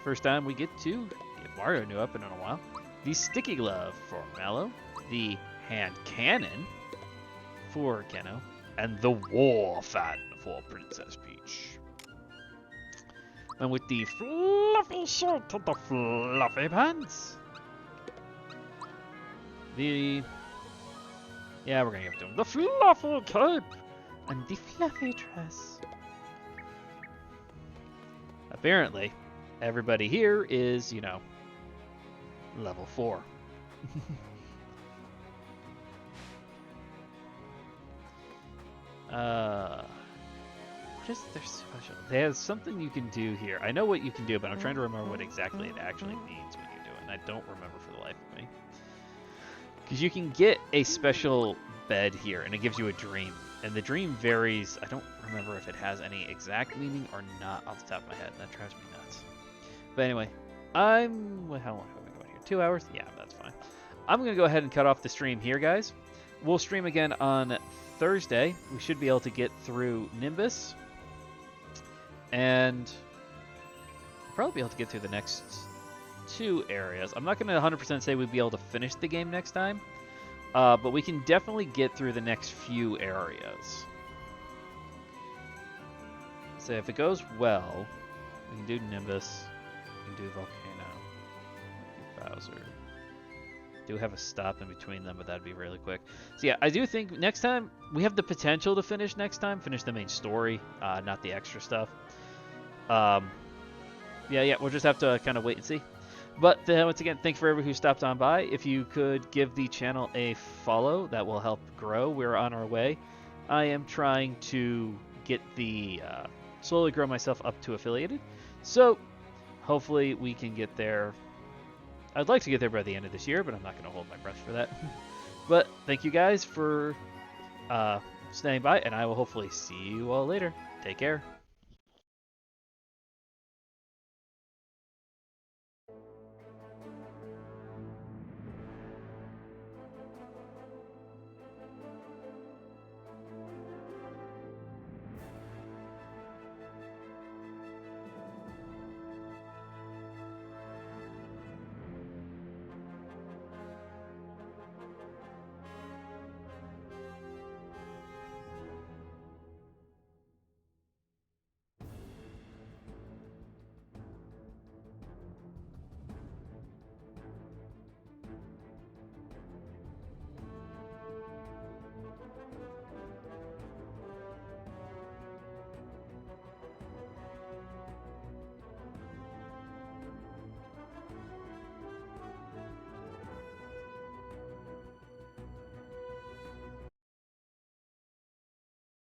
First time we get to get Mario new up in a while. The Sticky Glove for Mallow. The Hand Cannon for Keno. And the War Fan for Princess Peach. And with the fluffy shirt and the fluffy pants. Yeah, we're gonna give it to him. The fluffy cape and the fluffy dress. Apparently, everybody here is, you know, level 4. What is their special? There's something you can do here. I know what you can do, but I'm trying to remember what exactly it actually means when you do it, and I don't remember for the life of me. Because you can get a special bed here, and it gives you a dream. And the dream varies. I don't remember if it has any exact meaning or not off the top of my head, and that drives me nuts. But anyway, how long have we going here? 2 hours? Yeah, that's fine. I'm going to go ahead and cut off the stream here, guys. We'll stream again on Thursday. We should be able to get through Nimbus. And probably be able to get through the next 2 areas. I'm not going to 100% say we'd be able to finish the game next time. But we can definitely get through the next few areas. So if it goes well, we can do Nimbus, we can do Volcano, do Bowser. Do have a stop in between them, but that'd be really quick. So yeah, I do think next time we have the potential to finish next time, finish the main story, not the extra stuff. Yeah, we'll just have to kind of wait and see. But once again, thanks for everyone who stopped on by. If you could give the channel a follow, that will help grow. We're on our way. I am trying to get slowly grow myself up to affiliated. So hopefully we can get there. I'd like to get there by the end of this year, but I'm not going to hold my breath for that. But thank you guys for staying by, and I will hopefully see you all later. Take care.